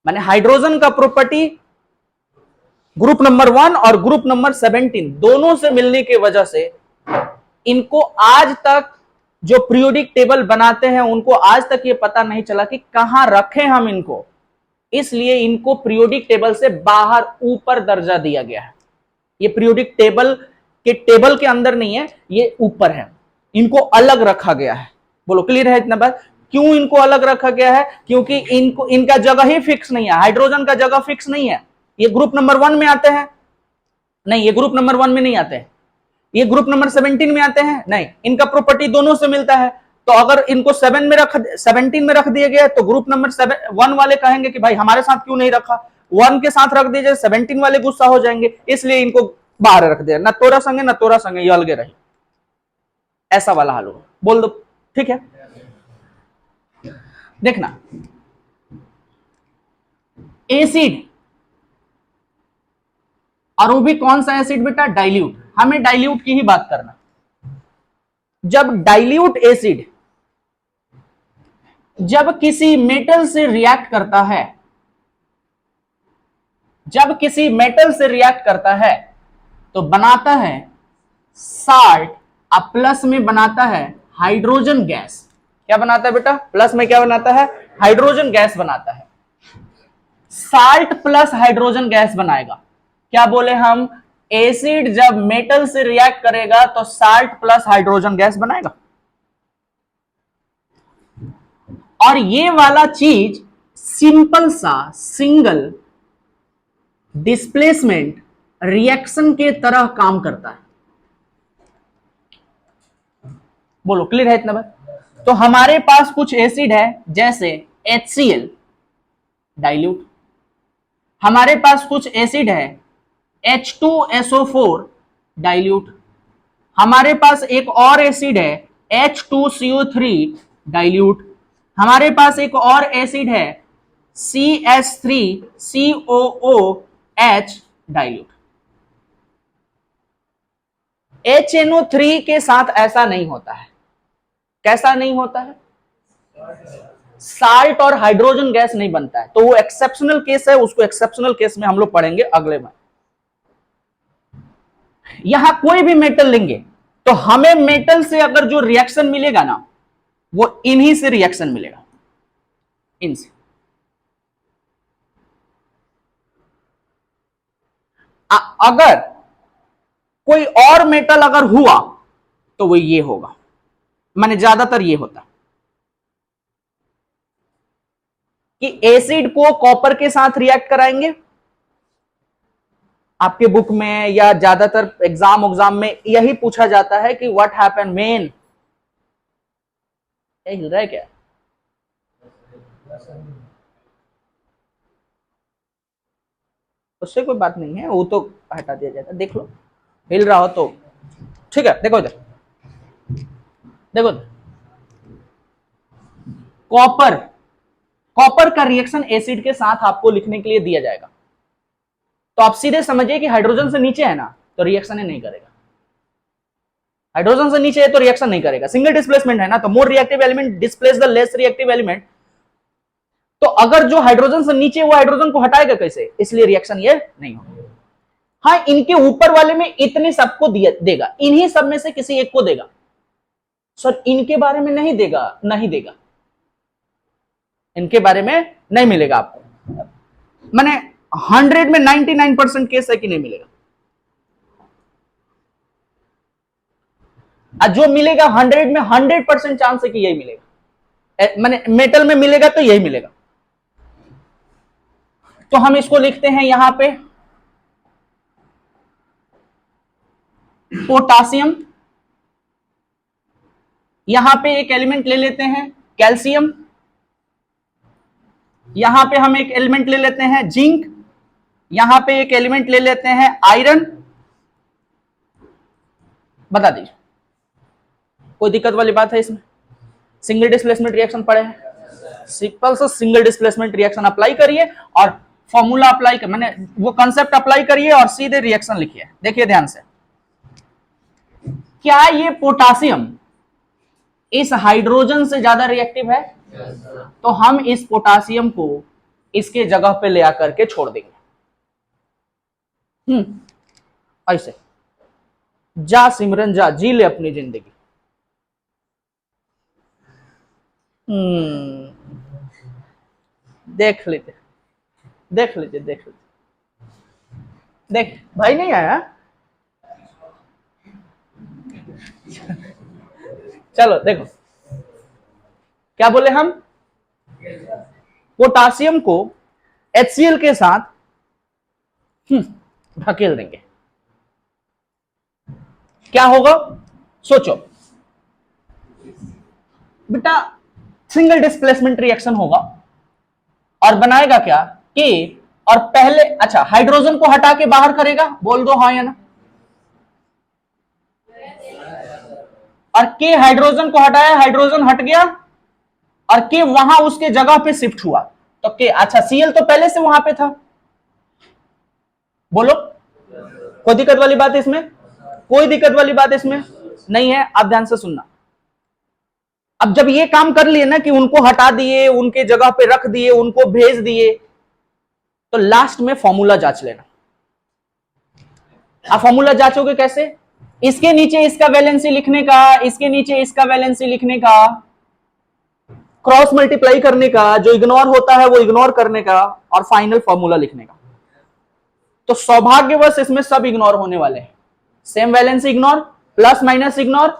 माने हाइड्रोजन का प्रॉपर्टी ग्रुप नंबर 1 और ग्रुप नंबर 17 दोनों से मिलने की वजह से इनको आज तक जो पीरियोडिक टेबल बनाते हैं उनको आज तक ये पता नहीं चला कि कहां रखें हम इनको, इसलिए इनको पीरियोडिक टेबल से बाहर ऊपर दर्जा दिया गया है। ये पीरियोडिक टेबल के अंदर नहीं है, ये ऊपर है, इनको अलग रखा गया है। बोलो क्लियर है इतना बात? क्यों इनको अलग रखा गया है? क्योंकि इनका जगह ही फिक्स नहीं है, हाइड्रोजन का जगह फिक्स नहीं है। ये ग्रुप नंबर 1 में आते हैं नहीं, ये ग्रुप नंबर 1 में नहीं आते हैं, ये ग्रुप नंबर 17 में आते हैं नहीं, इनका प्रॉपर्टी दोनों से मिलता है। तो अगर इनको 17 में रख दिया गया तो ग्रुप नंबर 1 वाले कहेंगे कि भाई हमारे साथ क्यों नहीं रखा, 1 के साथ रख दीजिए, 17 वाले गुस्सा हो जाएंगे, इसलिए इनको बाहर रख दिया, ना तोरा संगे ना तोरा संगे, ये अलगे रही, ऐसा वाला हाल होगा। बोल दो ठीक है। देखना, एसिड, और वो भी कौन सा एसिड बेटा? डाइल्यूट। हमें डाइल्यूट की ही बात करना। जब डाइल्यूट एसिड जब किसी मेटल से रिएक्ट करता है, जब किसी मेटल से रिएक्ट करता है तो बनाता है साल्ट, और प्लस में बनाता है हाइड्रोजन गैस। क्या बनाता है बेटा? प्लस में क्या बनाता है? हाइड्रोजन गैस बनाता है। साल्ट प्लस हाइड्रोजन गैस बनाएगा। क्या बोले हम? एसिड जब मेटल से रिएक्ट करेगा तो साल्ट प्लस हाइड्रोजन गैस बनाएगा। और ये वाला चीज सिंपल सा सिंगल डिस्प्लेसमेंट रिएक्शन के तरह काम करता है। बोलो क्लियर है इतना बात? तो हमारे पास कुछ एसिड है जैसे HCl डाइल्यूट, हमारे पास कुछ एसिड है H2SO4 डाइल्यूट, हमारे पास एक और एसिड है H2CO3 डाइल्यूट, हमारे पास एक और एसिड है CS3COOH डाइल्यूट। HNO3 के साथ ऐसा नहीं होता है। कैसा नहीं होता है? साल्ट और हाइड्रोजन गैस नहीं बनता है, तो वो एक्सेप्शनल केस है, उसको एक्सेप्शनल केस में हम लोग पढ़ेंगे अगले में। यहां कोई भी मेटल लेंगे तो हमें मेटल से अगर जो रिएक्शन मिलेगा ना, वो इन्हीं से रिएक्शन मिलेगा, इनसे। अगर कोई और मेटल अगर हुआ तो वो ये होगा, माने ज्यादातर ये होता कि एसिड को कॉपर के साथ रिएक्ट कराएंगे। आपके बुक में या ज्यादातर एग्जाम में यही पूछा जाता है कि व्हाट हैपन मेन। ये हिल रहा है क्या? उससे कोई बात नहीं है, वो तो हटा दिया जाता है। देख लो हिल रहा हो तो ठीक है। देखो इधर, देखो कॉपर, कॉपर का रिएक्शन एसिड के साथ आपको लिखने के लिए दिया जाएगा, तो आप सीधे समझिए कि हाइड्रोजन से नीचे है ना, तो रिएक्शन ही नहीं करेगा। हाइड्रोजन से नीचे है तो रिएक्शन नहीं करेगा। सिंगल डिस्प्लेसमेंट है ना, तो more reactive element displace the less reactive element. तो अगर जो हाइड्रोजन से नीचे वो हाइड्रोजन को हटाएगा कैसे, इसलिए रिएक्शन ये नहीं होगा। हाँ, इनके ऊपर वाले में इतने सबको देगा, इन्हीं सब में से किसी एक को देगा। सर इनके बारे में नहीं देगा, नहीं देगा, इनके बारे में नहीं मिलेगा आपको। माने 100 में 99% केस है कि नहीं मिलेगा। जो मिलेगा 100 में 100% चांस है कि यही मिलेगा, माने मेटल में मिलेगा तो यही मिलेगा। तो हम इसको लिखते हैं यहां पे पोटासियम, यहां पे एक एलिमेंट ले लेते हैं कैल्शियम, यहां पे हम एक एलिमेंट ले लेते हैं जिंक, यहां पे एक एलिमेंट ले लेते हैं आयरन। बता दीजिए कोई दिक्कत वाली बात है इसमें? सिंगल डिस्प्लेसमेंट रिएक्शन पढ़े हैं, सिंपल से सिंगल डिस्प्लेसमेंट रिएक्शन अप्लाई करिए और फॉर्मूला अप्लाई कर, मैंने वो कंसेप्ट अप्लाई करिए और सीधे रिएक्शन लिखिए। देखिए ध्यान से, क्या ये पोटासियम इस हाइड्रोजन से ज्यादा रिएक्टिव है? तो हम इस पोटासियम को इसके जगह पे ले आकर के छोड़ देंगे। ऐसे जा सिमरन जा, जी ले अपनी जिंदगी। देख लीजिए, देख लीजिए, देख लीजिए, देख भाई नहीं आया। चलो देखो क्या बोले हम, पोटासियम को HCl के साथ ढकेल देंगे, क्या होगा सोचो बेटा। सिंगल डिस्प्लेसमेंट रिएक्शन होगा और बनाएगा क्या कि, और पहले अच्छा हाइड्रोजन को हटा के बाहर करेगा, बोल दो हाँ या ना। और के हाइड्रोजन को हटाया, हाइड्रोजन हट गया और के वहां उसके जगह पे शिफ्ट हुआ, तो के अच्छा Cl तो पहले से वहां पे था। बोलो कोई दिक्कत वाली बात इसमें? कोई दिक्कत वाली बात इसमें नहीं है। आप ध्यान से सुनना, अब जब ये काम कर लिए ना कि उनको हटा दिए, उनके जगह पे रख दिए, उनको भेज दिए, तो लास्ट में फॉर्मूला जांच लेना। आप फॉर्मूला जांचोगे कैसे? इसके नीचे इसका वैलेंसी लिखने का, इसके नीचे इसका वैलेंसी लिखने का, क्रॉस मल्टीप्लाई करने का, जो इग्नोर होता है वो इग्नोर करने का, और फाइनल फॉर्मूला लिखने का। तो सौभाग्यवश इसमें सब इग्नोर होने वाले हैं। Same valency ignore, plus minus ignore,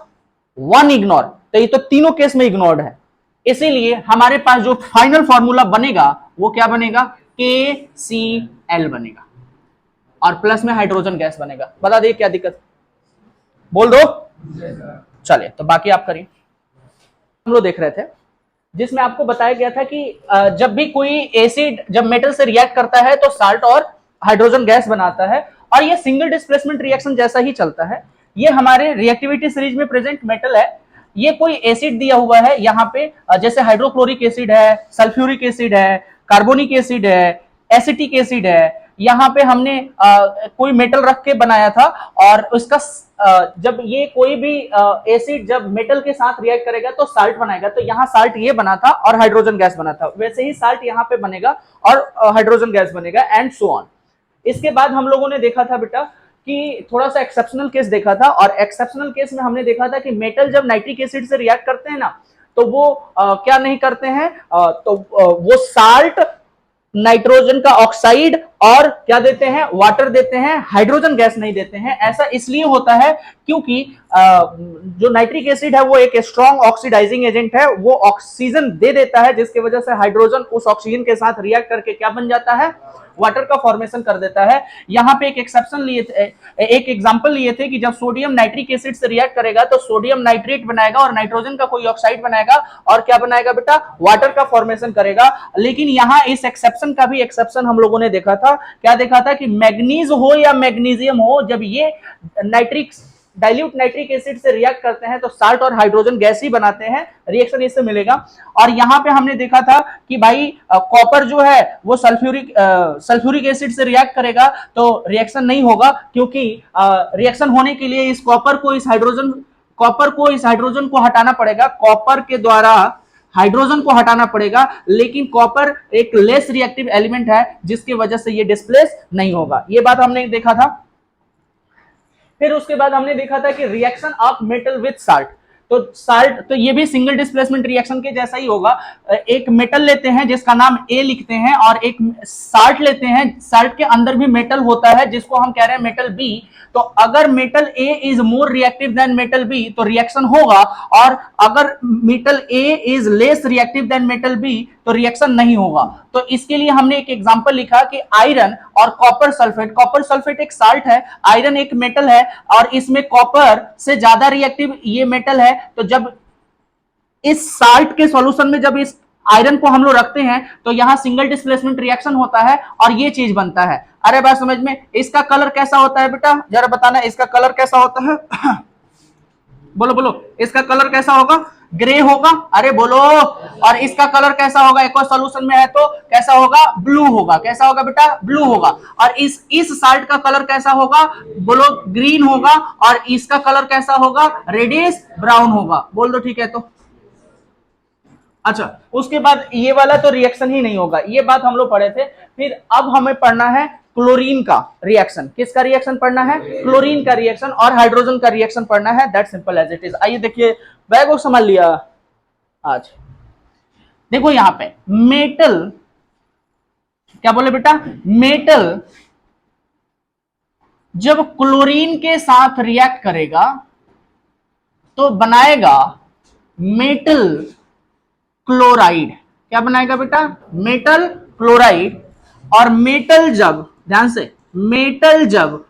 one ignore, तो ये तो तीनों केस में इग्नोर्ड है। इसीलिए हमारे पास जो फाइनल फॉर्मूला बनेगा वो क्या बनेगा, KCl बनेगा और प्लस में हाइड्रोजन गैस बनेगा। बता दिए क्या दिक्कत, बोल दो। चलिए तो बाकी आप करिए। हम लोग देख रहे थे जिसमें आपको बताया गया था कि जब भी कोई एसिड जब मेटल से रिएक्ट करता है तो साल्ट और हाइड्रोजन गैस बनाता है, और ये सिंगल डिस्प्लेसमेंट रिएक्शन जैसा ही चलता है। ये हमारे रिएक्टिविटी सीरीज में प्रेजेंट मेटल है। ये कोई एसिड दिया हुआ है यहाँ पे, जैसे हाइड्रोक्लोरिक एसिड है, सल्फ्यूरिक एसिड है, कार्बोनिक एसिड है, एसिटिक एसिड है। यहाँ पे हमने कोई मेटल रख के बनाया था, और उसका जब ये कोई भी एसिड जब मेटल के साथ रिएक्ट करेगा तो साल्ट बनाएगा। तो यहाँ साल्ट ये बना था और हाइड्रोजन गैस बना था, वैसे ही साल्ट यहाँ पे बनेगा और हाइड्रोजन गैस बनेगा, एंड सो ऑन। इसके बाद हम लोगों ने देखा था बेटा कि थोड़ा सा एक्सेप्शनल केस देखा था, और एक्सेप्शनल केस में हमने देखा था कि मेटल जब नाइट्रिक एसिड से रिएक्ट करते हैं ना, तो वो क्या नहीं करते हैं, वो साल्ट, नाइट्रोजन का ऑक्साइड और क्या देते हैं, वाटर देते हैं, हाइड्रोजन गैस नहीं देते हैं। ऐसा इसलिए होता है क्योंकि जो नाइट्रिक एसिड है वो एक स्ट्रॉन्ग ऑक्सीडाइजिंग एजेंट है, वो ऑक्सीजन दे देता है, जिसकी वजह से हाइड्रोजन उस ऑक्सीजन के साथ रिएक्ट करके क्या बन जाता है, वाटर का फॉर्मेशन कर देता है। यहाँ पे एक एक्सेप्शन लिए थे, एक एग्जांपल लिए थे कि जब सोडियम नाइट्रिक एसिड से रिएक्ट करेगा तो सोडियम नाइट्रेट बनाएगा और नाइट्रोजन का कोई ऑक्साइड बनाएगा, और क्या बनाएगा बेटा, वाटर का फॉर्मेशन करेगा। लेकिन यहाँ इस एक्सेप्शन का भी एक्सेप्शन हम लोगों ने देखा था। क्या देखा था कि मैग्नीज हो या मैग्नीशियम हो, जब ये डाइल्यूट नाइट्रिक एसिड से रिएक्ट करते हैं तो साल्ट और हाइड्रोजन गैस ही बनाते हैं, रिएक्शन इससे मिलेगा। और यहाँ पे हमने देखा था कि भाई कॉपर जो है वो सल्फ्यूरिक एसिड से रिएक्ट करेगा तो रिएक्शन नहीं होगा, क्योंकि रिएक्शन होने के लिए इस कॉपर को इस हाइड्रोजन को हटाना पड़ेगा, कॉपर के द्वारा हाइड्रोजन को हटाना पड़ेगा। लेकिन कॉपर एक लेस रिएक्टिव एलिमेंट है, जिसकी वजह से ये डिस्प्लेस नहीं होगा। ये बात हमने देखा था। फिर उसके बाद हमने देखा था कि reaction of metal with salt, तो ये भी सिंगल डिस्प्लेसमेंट रिएक्शन के जैसा ही होगा। एक मेटल लेते हैं जिसका नाम ए लिखते हैं, और एक साल्ट लेते हैं, साल्ट के अंदर भी मेटल होता है जिसको हम कह रहे हैं मेटल बी। तो अगर metal A is more reactive than metal B तो रिएक्शन होगा, और अगर metal A is less reactive than metal B तो रिएक्शन नहीं होगा। तो इसके लिए हमने एक एग्जांपल लिखा कि आयरन और कॉपर सल्फेट एक साल्ट है, आयरन एक मेटल है, और इसमें कॉपर से ज्यादा रिएक्टिव ये मेटल है। तो जब इस साल्ट के सॉल्यूशन में जब इस आयरन को हम लोग रखते हैं तो यहां सिंगल डिस्प्लेसमेंट रिएक्शन होता है और ये चीज बनता है। अरे बात समझ में, इसका कलर कैसा होता है बेटा, जरा बताना, इसका कलर कैसा होता है बोलो बोलो, इसका कलर कैसा होगा, ग्रे होगा, अरे बोलो। और इसका कलर कैसा होगा, एक और सॉल्यूशन में है तो कैसा होगा, ब्लू होगा। कैसा होगा बेटा, ब्लू होगा। और इस साल्ट का कलर कैसा होगा, बोलो, ग्रीन होगा। और इसका कलर कैसा होगा, रेडिश ब्राउन होगा। बोल दो ठीक है तो। अच्छा, उसके बाद ये वाला तो रिएक्शन ही नहीं होगा, ये बात हम लोग पढ़े थे। फिर अब हमें पढ़ना है क्लोरीन का रिएक्शन। किसका रिएक्शन पढ़ना है, क्लोरीन का रिएक्शन, और हाइड्रोजन का रिएक्शन पढ़ना है। That simple as it is. आइए देखिए, बैग को संभाल लिया आज। देखो यहां पे मेटल, क्या बोले बेटा, मेटल जब क्लोरीन के साथ रिएक्ट करेगा तो बनाएगा मेटल क्लोराइड। क्या बनाएगा बेटा, मेटल क्लोराइड। और मेटल जब, ध्यान से, मेटल जब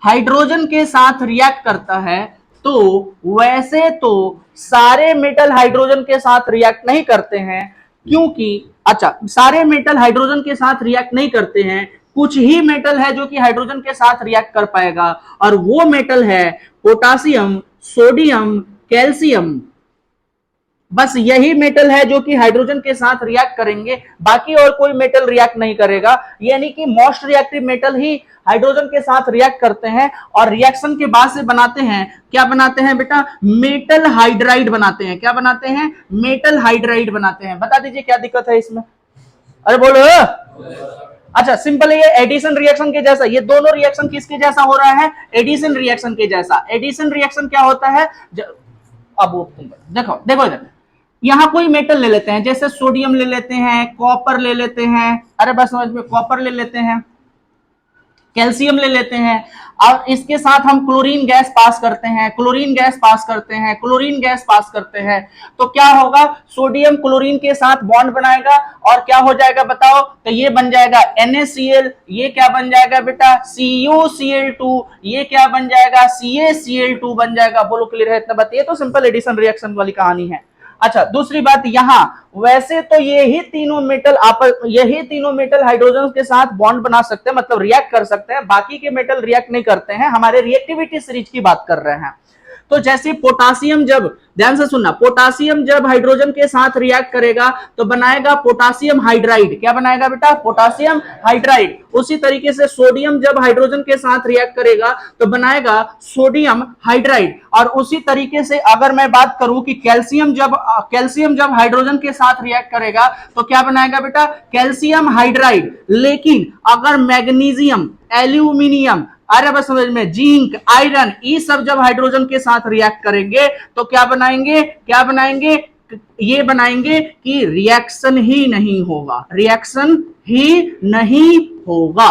हाइड्रोजन के साथ रिएक्ट करता है तो वैसे तो सारे मेटल हाइड्रोजन के साथ रिएक्ट नहीं करते हैं, क्योंकि अच्छा, सारे मेटल हाइड्रोजन के साथ रिएक्ट नहीं करते हैं, कुछ ही मेटल है जो कि हाइड्रोजन के साथ रिएक्ट कर पाएगा, और वो मेटल है पोटासियम, सोडियम, कैल्शियम। बस यही मेटल है जो कि हाइड्रोजन के साथ रिएक्ट करेंगे, बाकी और कोई मेटल रिएक्ट नहीं करेगा। यानी कि मोस्ट रिएक्टिव मेटल ही हाइड्रोजन के साथ रिएक्ट करते हैं, और रिएक्शन के बाद से बनाते हैं, क्या बनाते हैं बेटा, मेटल हाइड्राइड बनाते हैं। क्या बनाते हैं, मेटल हाइड्राइड बनाते हैं। बता दीजिए क्या दिक्कत है इसमें, अरे बोलो। अच्छा, सिंपल है, ये एडिशन रिएक्शन के जैसा। ये दोनों रिएक्शन किसके जैसा हो रहा है, एडिशन रिएक्शन के जैसा। एडिशन रिएक्शन क्या होता है, अब देखो देखो इधर, यहां कोई मेटल ले लेते हैं, जैसे सोडियम ले लेते हैं, कॉपर ले लेते हैं, अरे बस समझ में, कॉपर ले लेते हैं, कैल्शियम ले लेते हैं और इसके साथ हम क्लोरीन गैस पास करते हैं, क्लोरीन गैस पास करते हैं, क्लोरीन गैस पास करते हैं, तो क्या होगा, सोडियम क्लोरीन के साथ बॉन्ड बनाएगा और क्या हो जाएगा बताओ, तो ये बन जाएगा NaCl, ये क्या बन जाएगा बेटा CuCl2, ये क्या बन जाएगा CaCl2 बन जाएगा। बोलो क्लियर है इतना बात, ये तो सिंपल एडिशन रिएक्शन वाली कहानी है। अच्छा दूसरी बात, यहां वैसे तो यही तीनों मेटल हाइड्रोजन के साथ बॉन्ड बना सकते हैं, मतलब रिएक्ट कर सकते हैं, बाकी के मेटल रिएक्ट नहीं करते हैं, हमारे रिएक्टिविटी सीरीज की बात कर रहे हैं। तो जैसे पोटासियम, जब ध्यान से सुनना, पोटासियम जब हाइड्रोजन के साथ रिएक्ट करेगा तो बनाएगा पोटासियम हाइड्राइड, क्या बनाएगा बेटा पोटासियम हाइड्राइड। उसी तरीके से सोडियम जब हाइड्रोजन के साथ रिएक्ट करेगा तो बनाएगा सोडियम हाइड्राइड। और उसी तरीके से अगर मैं बात करूं कि कैल्शियम जब हाइड्रोजन के साथ रिएक्ट करेगा तो क्या बनाएगा बेटा कैल्शियम हाइड्राइड। लेकिन अगर मैग्नीशियम, एल्यूमिनियम, अरे बस समझ में, जिंक, आयरन, ये सब जब हाइड्रोजन के साथ रिएक्ट करेंगे तो क्या बनाएंगे ये बनाएंगे कि रिएक्शन ही नहीं होगा, रिएक्शन ही नहीं होगा।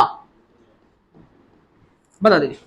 बता दीजिए।